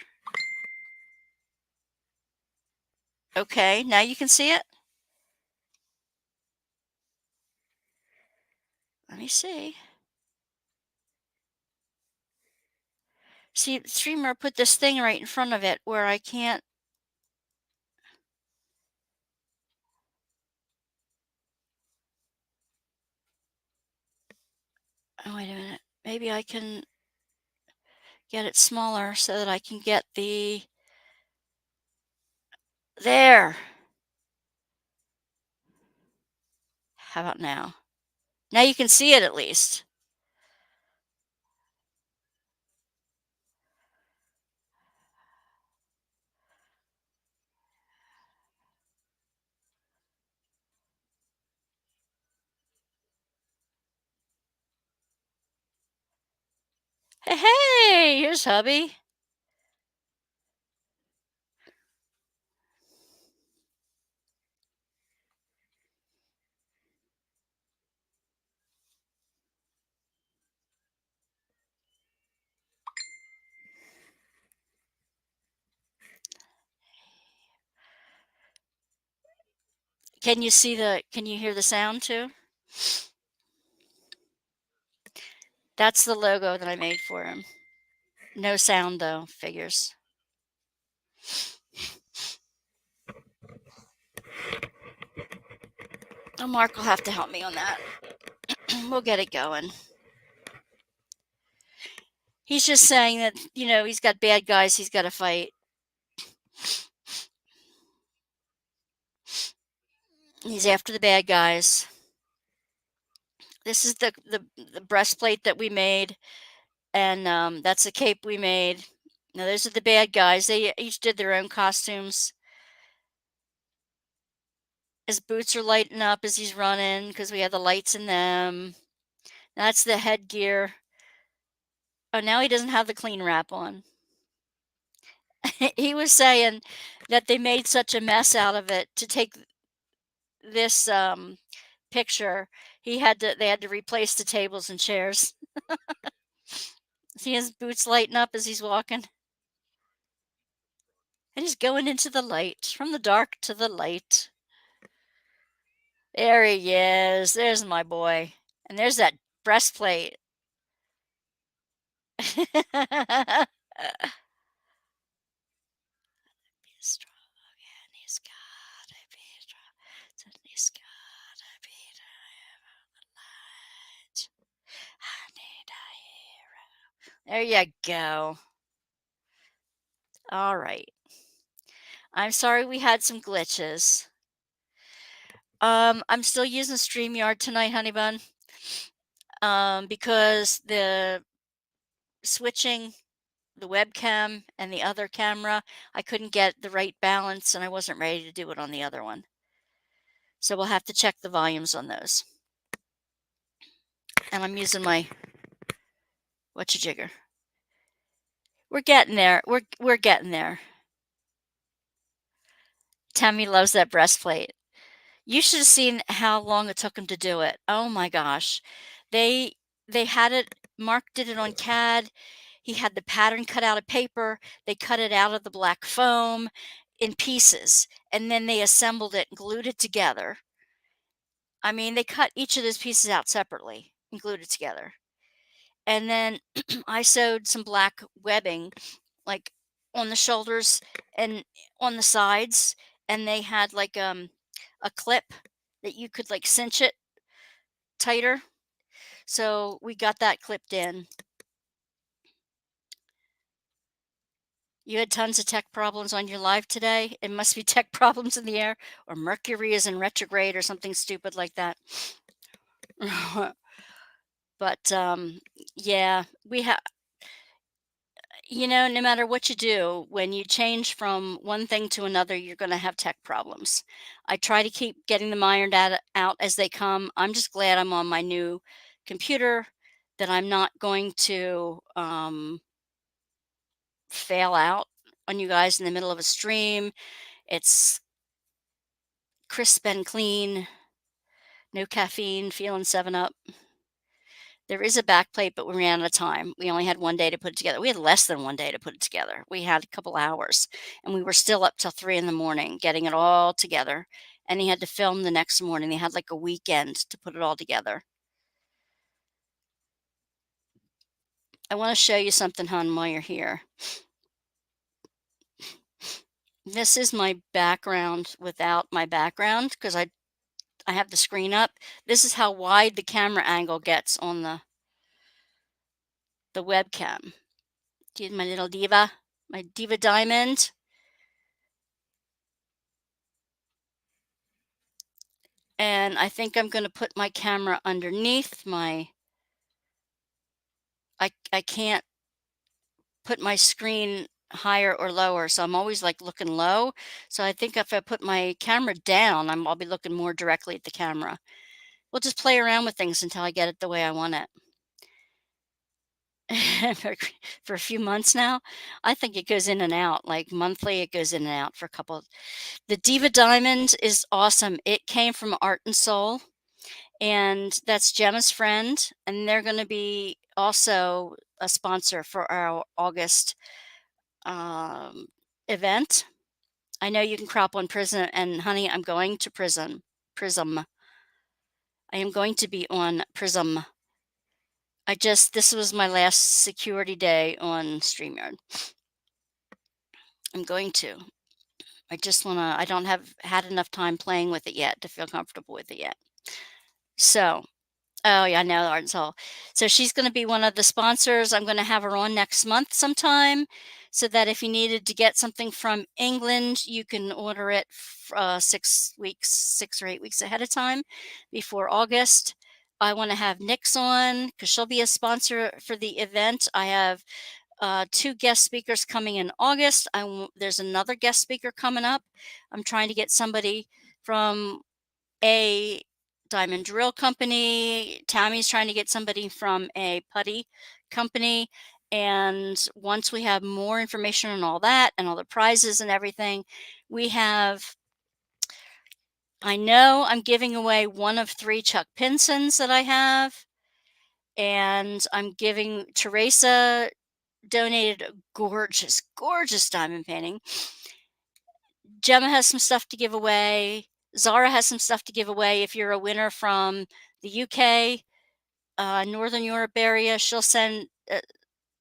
Okay, now you can see it. Let me see. See, StreamYard put this thing right in front of it where I can't. Oh, wait a minute. Maybe I can get it smaller so that I can get the there. How about now? Now you can see it at least. Hey, hey, here's hubby. Can you hear the sound too? That's the logo that I made for him. No sound though, figures. Oh, Mark will have to help me on that. We'll get it going. He's just saying that, he's got bad guys he's got to fight. He's after the bad guys. This is the breastplate that we made, and that's the cape we made. Now, those are the bad guys. They each did their own costumes. His boots are lighting up as he's running because we have the lights in them. That's the headgear. Oh, now he doesn't have the clean wrap on. He was saying that they made such a mess out of it to take this picture. They had to replace the tables and chairs. See his boots lighting up as he's walking? And he's going into the light, from the dark to the light. There he is. There's my boy. And there's that breastplate. Be strong, and he's gotta be strong. So he's gotta be the light. I need a hero. There you go. All right. I'm sorry we had some glitches. I'm still using StreamYard tonight, honey bun. Because the switching the webcam and the other camera, I couldn't get the right balance and I wasn't ready to do it on the other one. So we'll have to check the volumes on those. And I'm using my whatcha-jigger. We're getting there. We're getting there. Tammy loves that breastplate. You should have seen how long it took him to do it. Oh my gosh. They had it. Mark did it on CAD. He had the pattern cut out of paper. They cut it out of the black foam in pieces, and then they assembled it and glued it together. I mean, they cut each of those pieces out separately and glued it together. And then I sewed some black webbing, like on the shoulders and on the sides, and they had like a clip that you could like cinch it tighter. So we got that clipped in. You had tons of tech problems on your live today. It must be tech problems in the air, or Mercury is in retrograde, or something stupid like that. But yeah, we have. No matter what you do, when you change from one thing to another, you're going to have tech problems. I try to keep getting them ironed out as they come. I'm just glad I'm on my new computer, that I'm not going to fail out on you guys in the middle of a stream. It's crisp and clean, no caffeine, feeling 7 Up. There is a back plate, but we ran out of time. We only had 1 day to put it together. We had less than 1 day to put it together. We had a couple hours, and we were still up till 3 in the morning getting it all together. And he had to film the next morning. They had like a weekend to put it all together. I want to show you something, hon, while you're here. This is my background without my background, because I have the screen up. This is how wide the camera angle gets on the the webcam. Use my little diva, my diva diamond. And I think I'm going to put my camera underneath my, I can't put my screen higher or lower, so I'm always like looking low. So I think if I put my camera down, I'll be looking more directly at the camera. We'll just play around with things until I get it the way I want it. for, for a few months now, I think it goes in and out. Like monthly, it goes in and out for a couple. The Diva Diamond is awesome. It came from Art and Soul, and that's Gemma's friend, and they're going to be also a sponsor for our August um, event. I know you can crop on Prism, and honey, I'm going to Prism. Prism. I am going to be on Prism. This was my last security day on StreamYard. I'm going to. I don't have had enough time playing with it yet to feel comfortable with it yet. So, oh yeah, I know Art and Soul. So she's going to be one of the sponsors. I'm going to have her on next month sometime, so that if you needed to get something from England, you can order it 6 or 8 weeks ahead of time before August. I want to have Nyx on because she'll be a sponsor for the event. I have 2 guest speakers coming in August. There's another guest speaker coming up. I'm trying to get somebody from a diamond drill company. Tammy's trying to get somebody from a putty company. And once we have more information on all that and all the prizes and everything, I know I'm giving away one of 3 Chuck Pinsons that I have. And Teresa donated a gorgeous, gorgeous diamond painting. Gemma has some stuff to give away. Zara has some stuff to give away. If you're a winner from the UK, Northern Europe area,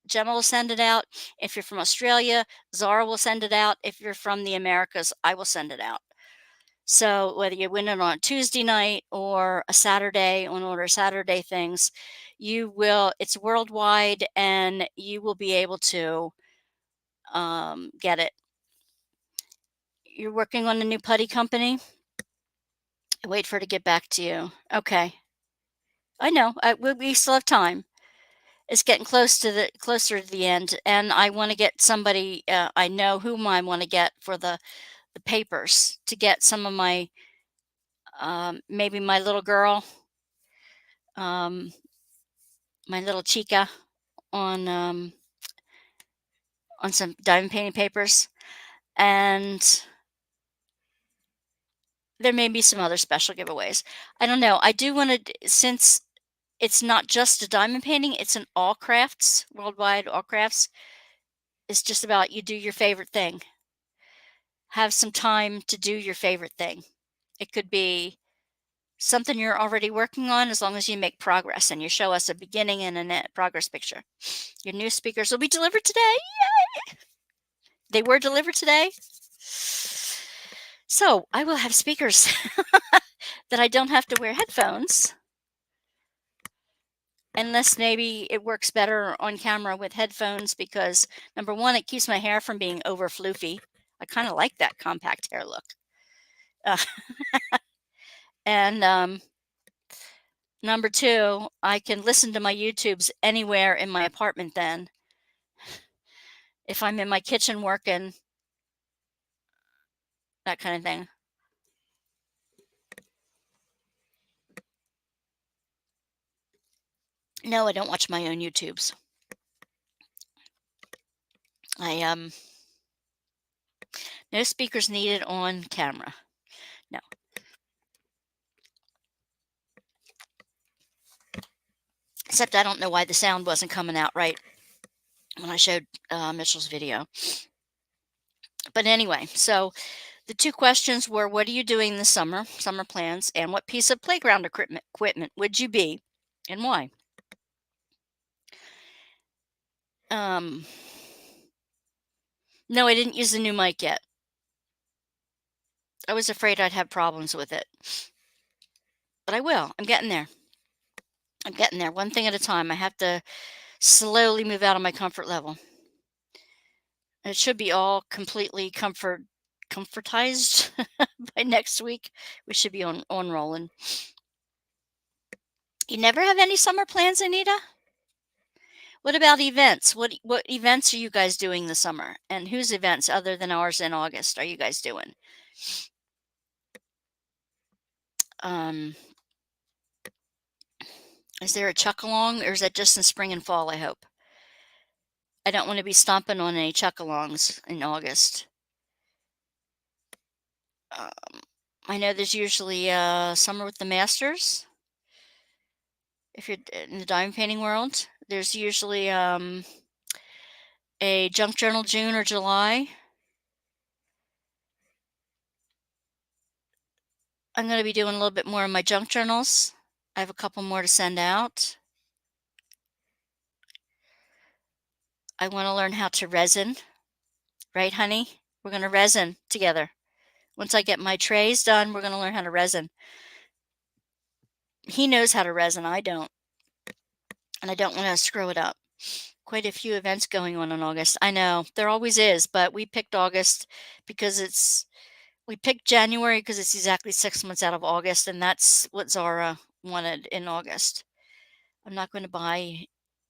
Gemma will send it out. If you're from Australia, Zara will send it out. If you're from the Americas, I will send it out. So whether you win it on a Tuesday night or a Saturday on Order Saturday things, it's worldwide, and you will be able to get it. You're working on a new putty company? Wait for her to get back to you. Okay. I know. We still have time. It's getting closer to the end, and I want to get somebody. I know whom I want to get for the papers to get some of my maybe my little girl, um, my little chica on some diamond painting papers, and there may be some other special giveaways. I don't know. I do want to, since it's not just a diamond painting, it's an all crafts, worldwide all crafts. It's just about you do your favorite thing. Have some time to do your favorite thing. It could be something you're already working on, as long as you make progress and you show us a beginning and a progress picture. Your new speakers will be delivered today. Yay! They were delivered today. So I will have speakers that I don't have to wear headphones. Unless maybe it works better on camera with headphones, because number one, it keeps my hair from being over floofy. I kind of like that compact hair look. Uh, and number two, I can listen to my YouTubes anywhere in my apartment then. If I'm in my kitchen working, that kind of thing. No, I don't watch my own YouTubes. No speakers needed on camera. No. Except I don't know why the sound wasn't coming out right when I showed Mitchell's video. But anyway, so the 2 questions were, what are you doing this summer plans, and what piece of playground equipment would you be, and why? No, I didn't use the new mic yet. I was afraid I'd have problems with it. But I will. I'm getting there. I'm getting there, one thing at a time. I have to slowly move out of my comfort level. It should be all completely comfortized by next week. We should be on rolling. You never have any summer plans, Anita? What about events? What events are you guys doing this summer? And whose events other than ours in August are you guys doing? Um, is there a chuck-along, or is that just in spring and fall, I hope? I don't want to be stomping on any chuck-alongs in August. Um, I know there's usually summer with the masters. If you're in the diamond painting world, there's usually a junk journal June or July. I'm going to be doing a little bit more of my junk journals. I have a couple more to send out. I want to learn how to resin. Right, honey? We're going to resin together. Once I get my trays done, we're going to learn how to resin. He knows how to resin. I don't. And I don't want to screw it up. Quite a few events going on in August. I know. There always is, but we picked August because we picked January because it's exactly 6 months out of August, and that's what Zara wanted in August. I'm not going to buy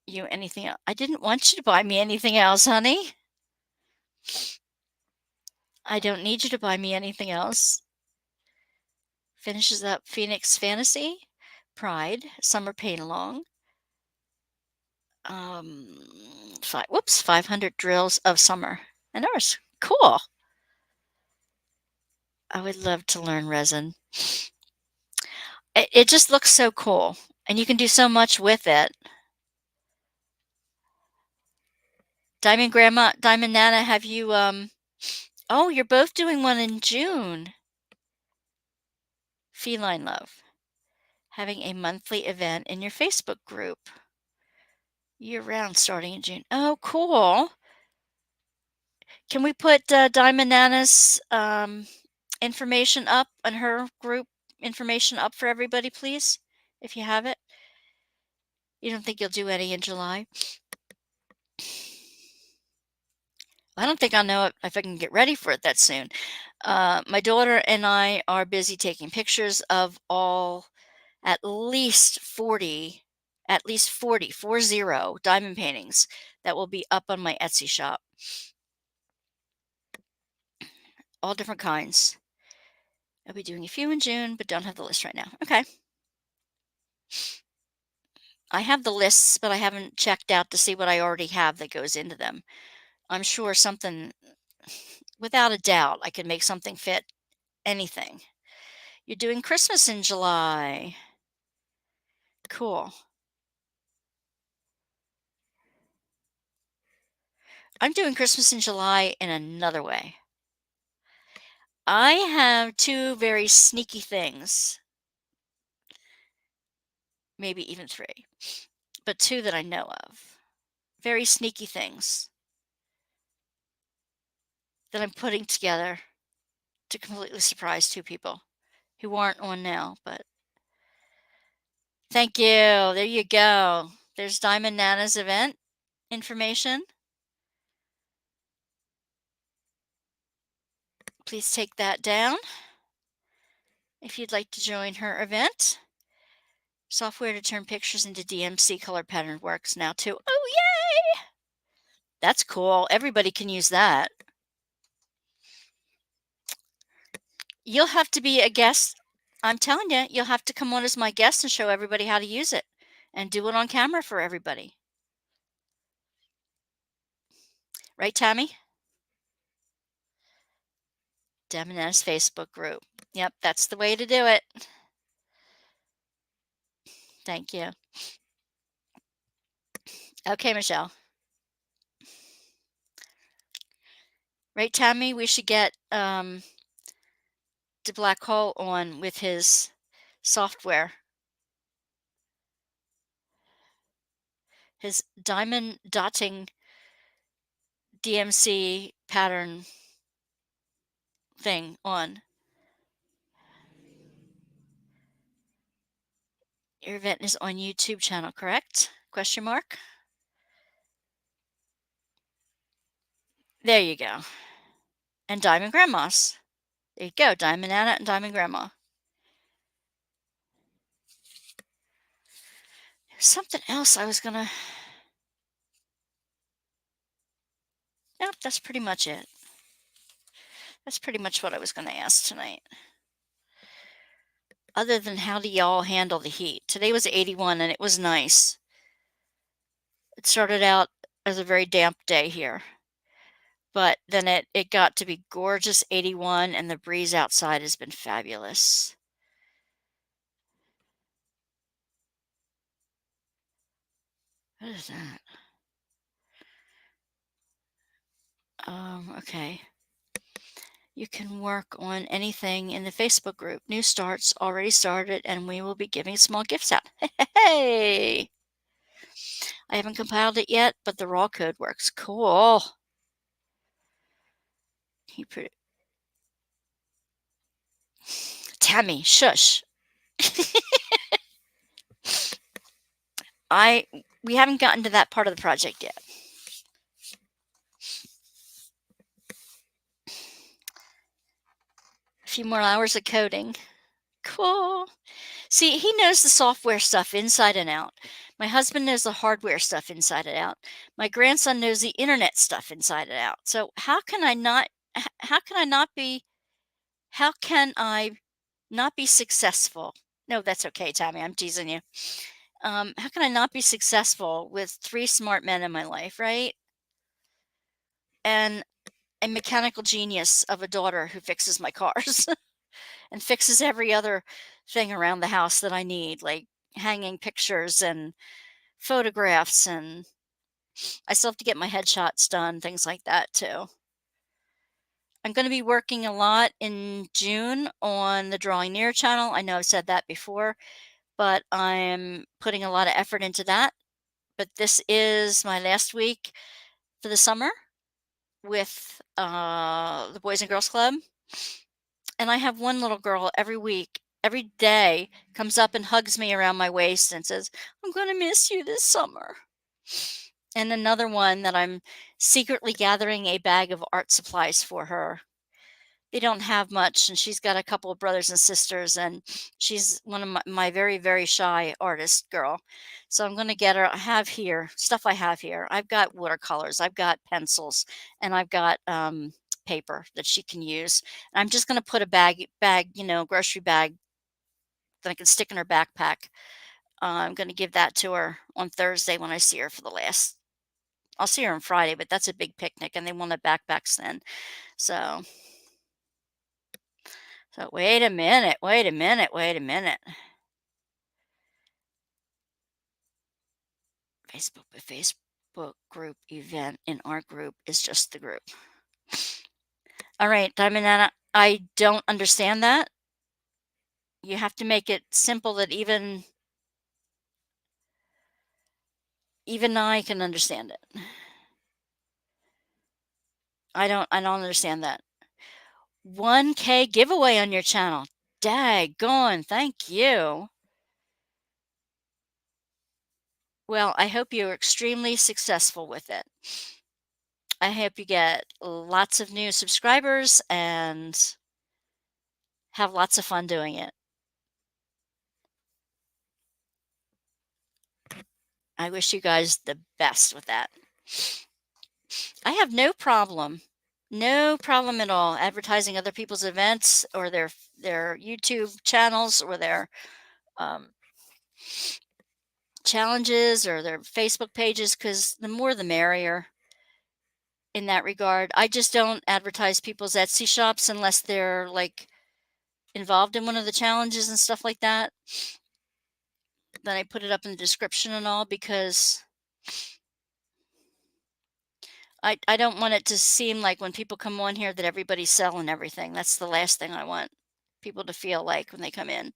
you anything else. I didn't want you to buy me anything else, honey. I don't need you to buy me anything else. Finishes up Phoenix Fantasy, Pride, Summer Paint Along. 500 drills of summer and ours. Cool. I would love to learn resin. It just looks so cool, and you can do so much with it. Diamond Grandma, Diamond Nana, have you, oh, you're both doing one in June. Feline Love. Having a monthly event in your Facebook group. Year-round starting in June. Oh, cool. Can we put Diamond Nana's information up on her group information up for everybody, please? If you have it. You don't think you'll do any in July? I don't think I'll know if I can get ready for it that soon. My daughter and I are busy taking pictures of all at least 40 diamond paintings that will be up on my Etsy shop. All different kinds. I'll be doing a few in June, but don't have the list right now. Okay. I have the lists, but I haven't checked out to see what I already have that goes into them. I'm sure something, without a doubt, I can make something fit anything. You're doing Christmas in July. Cool. I'm doing Christmas in July in another way. I have two very sneaky things, maybe even three, but two that I know of. Very sneaky things that I'm putting together to completely surprise two people who aren't on now, but thank you. There you go. There's Diamond Nana's event information. Please take that down if you'd like to join her event. Software to turn pictures into DMC color pattern works now too. Oh, yay! That's cool. Everybody can use that. You'll have to be a guest. I'm telling you, you'll have to come on as my guest and show everybody how to use it and do it on camera for everybody. Right, Tammy? Demoness Facebook group. Yep, that's the way to do it. Thank you. Okay, Michelle. Right, Tammy? We should get the Black Hole on with his software. His diamond dotting DMC pattern thing on. Your event is on YouTube channel, correct? Question mark. There you go. And Diamond Grandmas. There you go, Diamond Anna and Diamond Grandma. Something else I was gonna Nope, that's pretty much it. That's pretty much what I was gonna ask tonight. Other than how do y'all handle the heat? Today was 81 and it was nice. It started out as a very damp day here, but then it got to be gorgeous 81 and the breeze outside has been fabulous. What is that? Okay. You can work on anything in the Facebook group. New starts already started, and we will be giving small gifts out. Hey! I haven't compiled it yet, but the raw code works. Cool. He put Tammy, shush. We haven't gotten to that part of the project yet. A few more hours of coding. Cool. See, he knows the software stuff inside and out. My husband knows the hardware stuff inside and out. My grandson knows the internet stuff inside and out. So how can I not be how can I not be successful? No, that's okay, Tammy. I'm teasing you. How can I not be successful with three smart men in my life, right? And a mechanical genius of a daughter who fixes my cars and fixes every other thing around the house that I need, like hanging pictures and photographs, and I still have to get my headshots done, things like that too. I'm going to be working a lot in June on the Drawing Near channel. I know I've said that before, but I'm putting a lot of effort into that. But this is my last week for the summer with the Boys and Girls Club. And I have one little girl every week, every day, comes up and hugs me around my waist and says, I'm going to miss you this summer. And another one that I'm secretly gathering a bag of art supplies for her. They don't have much, and she's got a couple of brothers and sisters, and she's one of my very, very shy artist girl. So I'm going to get her. I have here stuff I have here. I've got watercolors, I've got pencils, and I've got paper that she can use. And I'm just going to put a bag, grocery bag that I can stick in her backpack. I'm going to give that to her on Thursday when I see her for the last. I'll see her on Friday, but that's a big picnic, and they wanted backpacks then. So wait a minute, wait a minute, wait a minute. Facebook group event in our group is just the group. All right, Diamond Anna, I don't understand that. You have to make it simple that even I can understand it. I don't understand that. 1K giveaway on your channel. Daggone, thank you. Well, I hope you're extremely successful with it. I hope you get lots of new subscribers and have lots of fun doing it. I wish you guys the best with that. I have no problem at all advertising other people's events or their YouTube channels or their challenges or their Facebook pages, because the more the merrier in that regard. I just don't advertise people's Etsy shops unless they're like involved in one of the challenges and stuff like that. Then I put it up in the description and all, because I don't want it to seem like when people come on here that everybody's selling everything. That's the last thing I want people to feel like when they come in.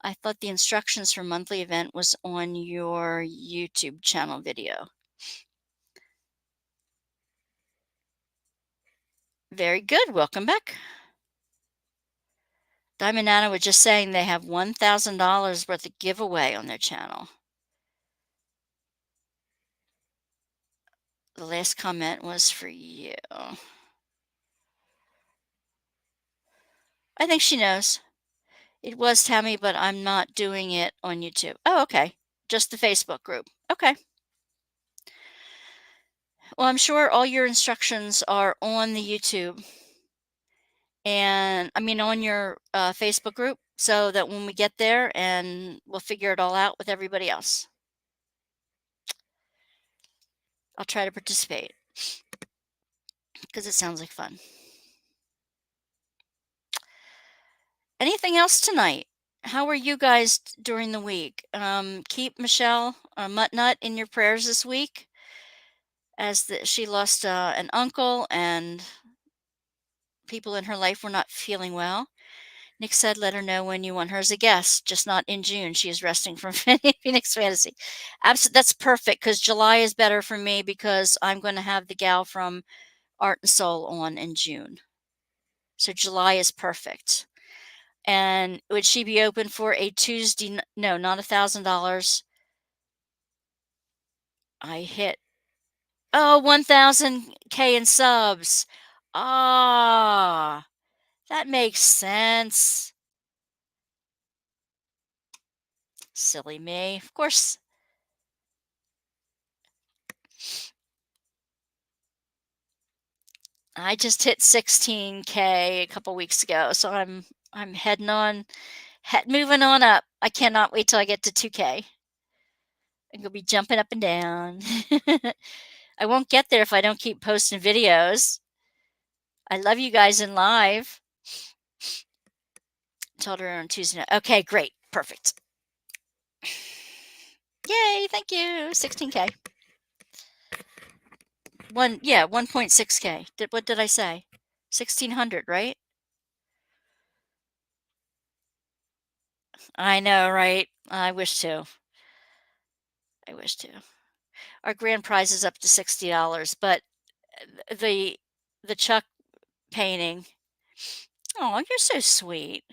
I thought the instructions for monthly event was on your YouTube channel video. Very good. Welcome back. Diamond Nana was just saying they have $1,000 worth of giveaway on their channel. The last comment was for you. I think she knows. It was Tammy, but I'm not doing it on YouTube. Oh, okay. Just the Facebook group. Okay. Well, I'm sure all your instructions are on the YouTube and I mean on your Facebook group so that when we get there and we'll figure it all out with everybody else. I'll try to participate because it sounds like fun. Anything else tonight? How are you guys during the week? Keep Michelle Muttnut in your prayers this week as she lost an uncle and people in her life were not feeling well. Nick said, let her know when you want her as a guest, just not in June. She is resting from Phoenix Fantasy. That's perfect because July is better for me because I'm going to have the gal from Art and Soul on in June. So July is perfect. And would she be open for a Tuesday? No, not $1,000. I hit 1,000K in subs. Ah, that makes sense. Silly me. Of course. I just hit 16K a couple weeks ago, so I'm moving on up. I cannot wait till I get to 2K. I'm gonna be jumping up and down. I won't get there if I don't keep posting videos. I love you guys in live. Told her on Tuesday night. Okay, great. Perfect. Yay, thank you. 16K. 1.6K. What did I say? 1,600, right? I know, right? I wish to. I wish to. Our grand prize is up to $60, but the Chuck painting. Oh, you're so sweet.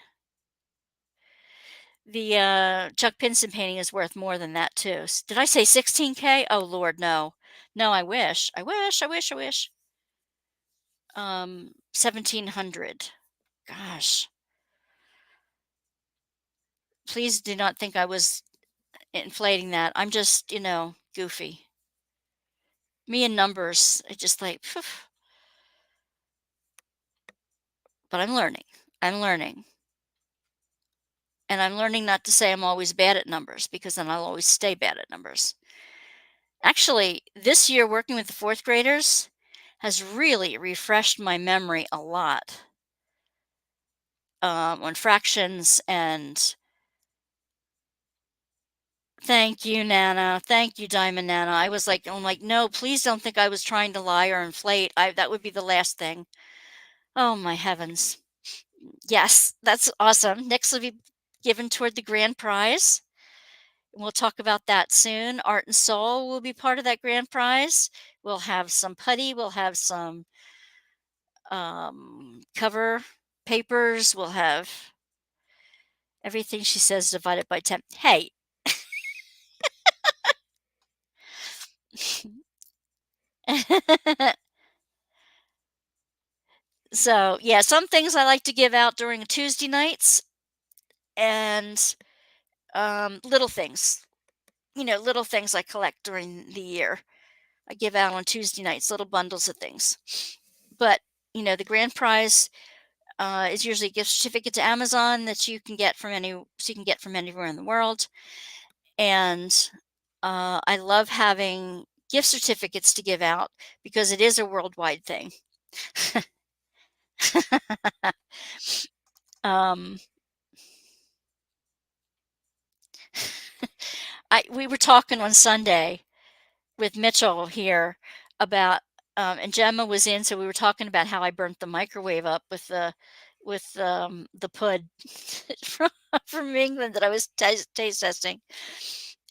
The Chuck Pinson painting is worth more than that too. Did I say 16K? Oh Lord, no. No, I wish. 1,700. Gosh. Please do not think I was inflating that. I'm just, goofy. Me and numbers, it just like, phew. But I'm learning. I'm learning. And I'm learning not to say I'm always bad at numbers because then I'll always stay bad at numbers. Actually, this year working with the fourth graders has really refreshed my memory a lot on fractions and thank you, Nana. Thank you, Diamond Nana. I'm like, no, please don't think I was trying to lie or inflate. That would be the last thing. Oh my heavens. Yes, that's awesome. Next will be given toward the grand prize. We'll talk about that soon. Art and Soul will be part of that grand prize. We'll have some putty. We'll have some cover papers. We'll have everything she says divided by 10. Hey. So, yeah, some things I like to give out during Tuesday nights and little things. Little things I collect during the year. I give out on Tuesday nights, little bundles of things. But, the grand prize is usually a gift certificate to Amazon that you can get from anywhere in the world. And I love having gift certificates to give out because it is a worldwide thing. um, we were talking on Sunday with Mitchell here about and Gemma was in, so we were talking about how I burnt the microwave up with the pud from England that I was taste testing.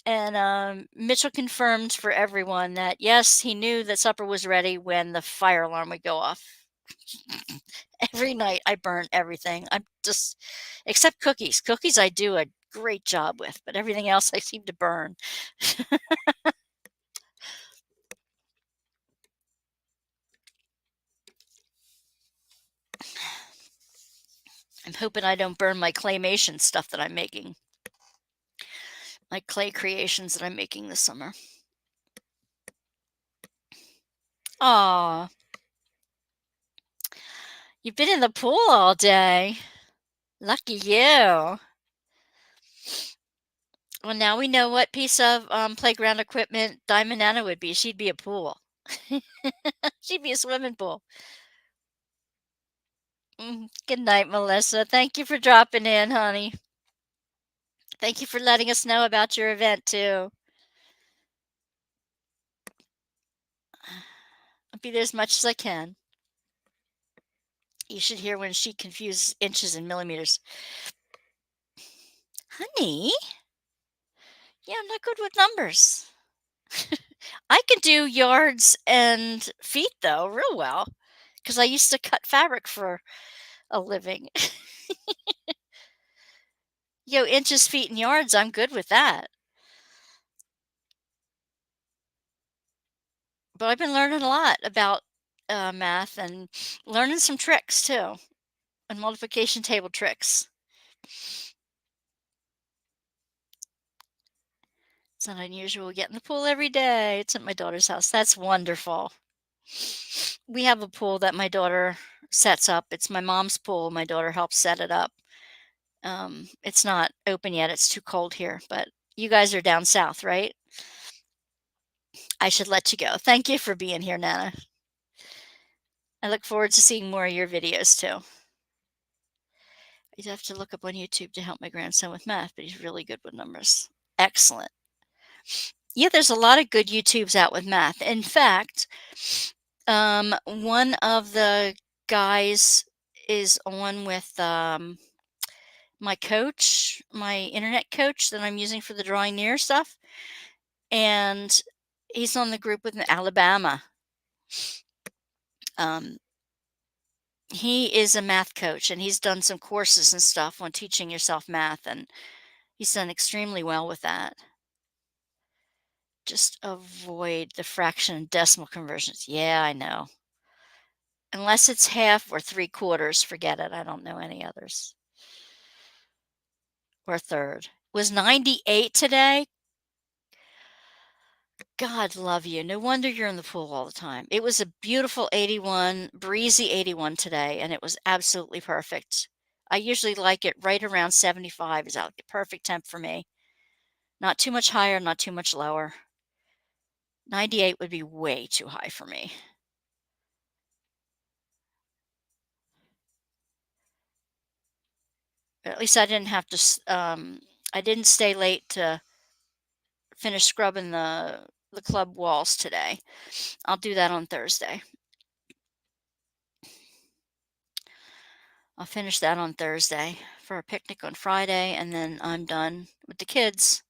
And Mitchell confirmed for everyone that yes, he knew that supper was ready when the fire alarm would go off. Every night I burn everything. I'm just except cookies. Cookies I do a great job with, but everything else I seem to burn. I'm hoping I don't burn my claymation stuff that I'm making, my clay creations that I'm making this summer. Aw, you've been in the pool all day. Lucky you. Well, now we know what piece of playground equipment Diamond Nana would be. She'd be a pool. She'd be a swimming pool. Good night, Melissa. Thank you for dropping in, honey. Thank you for letting us know about your event, too. I'll be there as much as I can. You should hear when she confuses inches and millimeters. Honey? Yeah, I'm not good with numbers. I can do yards and feet, though, real well, because I used to cut fabric for a living. Inches, feet, and yards, I'm good with that. But I've been learning a lot about math and learning some tricks, too, and multiplication table tricks. It's not unusual. We get in the pool every day. It's at my daughter's house. That's wonderful. We have a pool that my daughter sets up. It's my mom's pool. My daughter helps set it up. It's not open yet. It's too cold here. But you guys are down south, right? I should let you go. Thank you for being here, Nana. I look forward to seeing more of your videos too. I'd have to look up on YouTube to help my grandson with math, but he's really good with numbers. Excellent. Yeah, there's a lot of good YouTubes out with math. In fact, one of the guys is on with my coach, my internet coach that I'm using for the drawing near stuff, and he's on the group with Alabama. He is a math coach, and he's done some courses and stuff on teaching yourself math, and he's done extremely well with that. Just avoid the fraction and decimal conversions. Yeah, I know. Unless it's half or 3/4, forget it. I don't know any others. Or third. Was 98 today? God love you. No wonder you're in the pool all the time. It was a beautiful 81, breezy 81 today, and it was absolutely perfect. I usually like it right around 75 is out the perfect temp for me. Not too much higher, not too much lower. 98 would be way too high for me. At least I didn't have to I didn't stay late to finish scrubbing the club walls today. I'll do that on Thursday. I'll finish that on Thursday for a picnic on Friday, and then I'm done with the kids.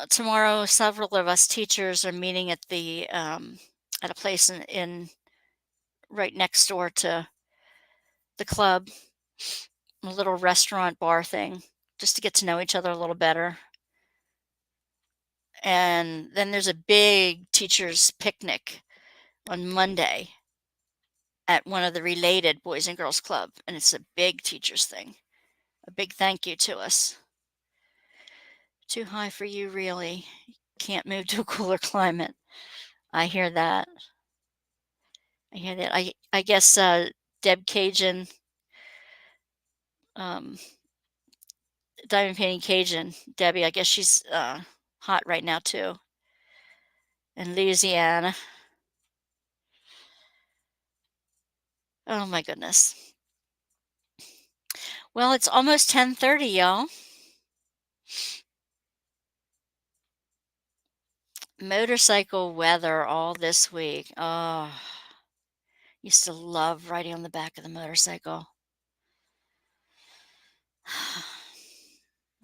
Tomorrow, several of us teachers are meeting at the at a place in right next door to the club, a little restaurant bar thing, just to get to know each other a little better. And then there's a big teachers picnic on Monday at one of the related Boys and Girls Club, and it's a big teachers thing. A big thank you to us. Too high for you, really. Can't move to a cooler climate. I hear that. I hear that. I guess Deb Cajun, um, Diamond Painting Cajun, Debbie, I guess she's hot right now too in Louisiana. Oh my goodness. Well, it's almost 10:30, y'all. Motorcycle weather all this week. Oh, used to love riding on the back of the motorcycle.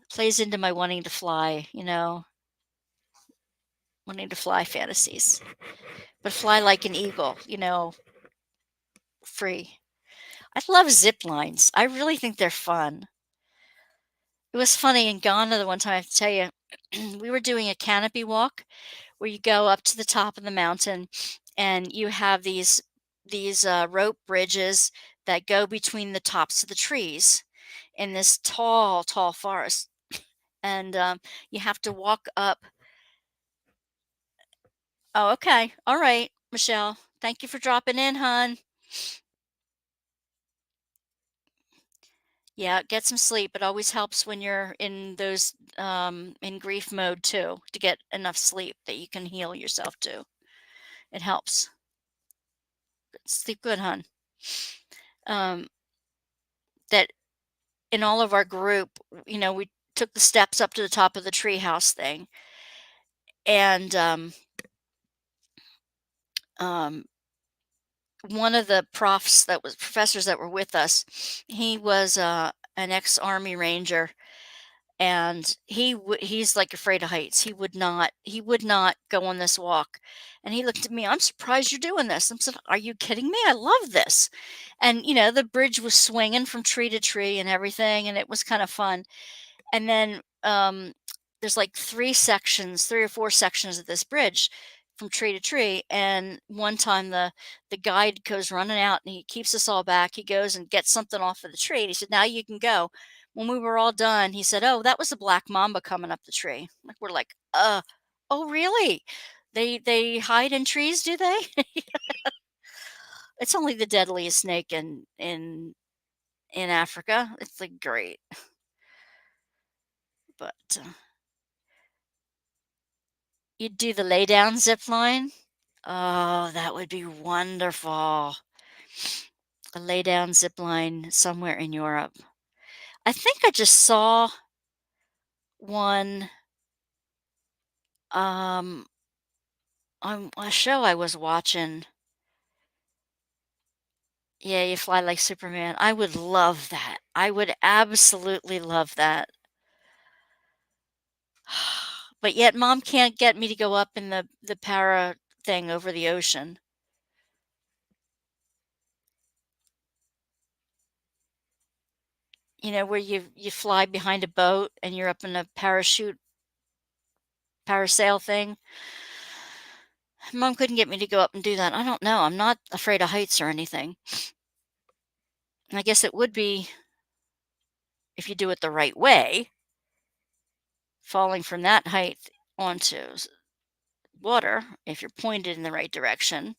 Plays into my wanting to fly, wanting to fly fantasies. But fly like an eagle, free. I love zip lines. I really think they're fun. It was funny in Ghana the one time, I have to tell you, we were doing a canopy walk where you go up to the top of the mountain and you have these rope bridges that go between the tops of the trees in this tall, tall forest. And you have to walk up. Oh, okay. All right, Michelle. Thank you for dropping in, hon. Yeah, get some sleep. It always helps when you're in those in grief mode too, to get enough sleep that you can heal yourself too. It helps. Sleep good, hon. Um, that in all of our group, we took the steps up to the top of the treehouse thing, and um, one of the professors that were with us, he was an ex-army ranger, and he's like afraid of heights. He would not go on this walk. And he looked at me, "I'm surprised you're doing this." I said, "Are you kidding me? I love this." And the bridge was swinging from tree to tree and everything, and it was kind of fun. And then there's like three or four sections of this bridge from tree to tree. And one time the guide goes running out and he keeps us all back. He goes and gets something off of the tree, and he said, "Now you can go." When we were all done, he said, "Oh, that was a black mamba coming up the tree." Like, we're like, oh, really? They hide in trees, do they?" It's only the deadliest snake in Africa. It's like great. But you'd do the lay down zip line. Oh, that would be wonderful. A lay down zip line somewhere in Europe. I think I just saw one um on a show I was watching. Yeah, you fly like Superman. I would love that. I would absolutely love that. But yet mom can't get me to go up in the para thing over the ocean. Where you fly behind a boat and you're up in a parasail thing. Mom couldn't get me to go up and do that. I don't know. I'm not afraid of heights or anything. I guess it would be, if you do it the right way, falling from that height onto water, if you're pointed in the right direction,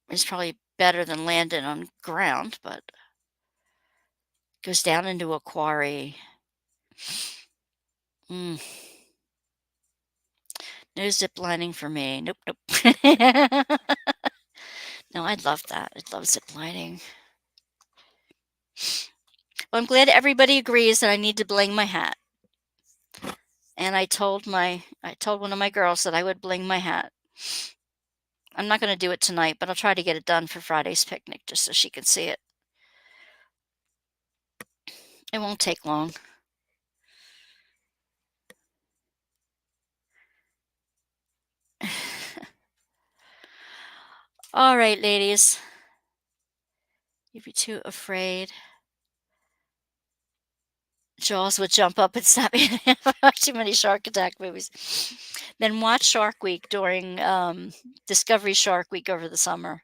is probably better than landing on ground, but goes down into a quarry. Mm, no zip lining for me. Nope, nope. No, I'd love that. I'd love zip lining. Well, I'm glad everybody agrees that I need to bling my hat. And I told one of my girls that I would bling my hat. I'm not going to do it tonight, but I'll try to get it done for Friday's picnic just so she can see it. It won't take long. All right, ladies. You'd be too afraid. Jaws would jump up and snap me in half. I watch too many shark attack movies. Then watch Shark Week during Discovery Shark Week over the summer.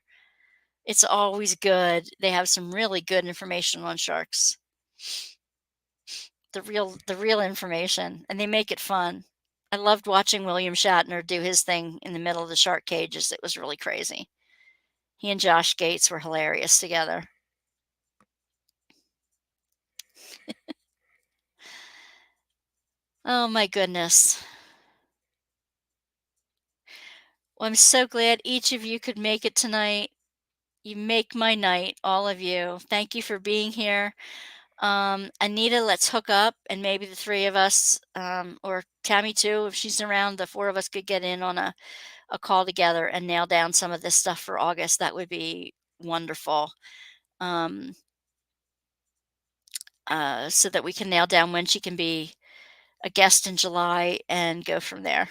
It's always good. They have some really good information on sharks. The real information, and they make it fun. I loved watching William Shatner do his thing in the middle of the shark cages. It was really crazy. He and Josh Gates were hilarious together. Oh my goodness. Well, I'm so glad each of you could make it tonight. You make my night, all of you. Thank you for being here. Anita, let's hook up, and maybe the three of us, or Tammy too, if she's around, the four of us could get in on a call together and nail down some of this stuff for August. That would be wonderful. Um, so that we can nail down when she can be a guest in July and go from there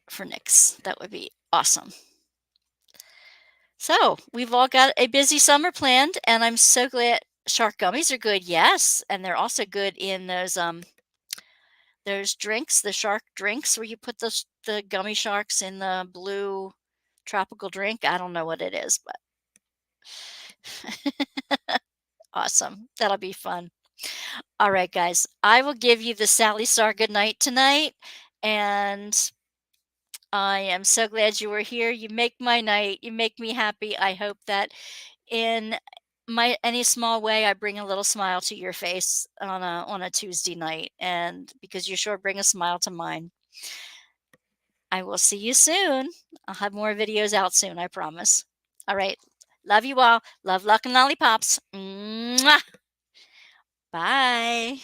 for Nix. That would be awesome. So we've all got a busy summer planned, and I'm so glad. Shark gummies are good, yes, and they're also good in those drinks, the shark drinks, where you put the gummy sharks in the blue tropical drink. I don't know what it is, but awesome. That'll be fun. All right, guys. I will give you the Sally Star good night tonight. And I am so glad you were here. You make my night. You make me happy. I hope that in my any small way I bring a little smile to your face on a Tuesday night, and because you sure bring a smile to mine. I will see you soon. I'll have more videos out soon, I promise. All right. Love you all. Love, luck, and lollipops. Mwah! Bye.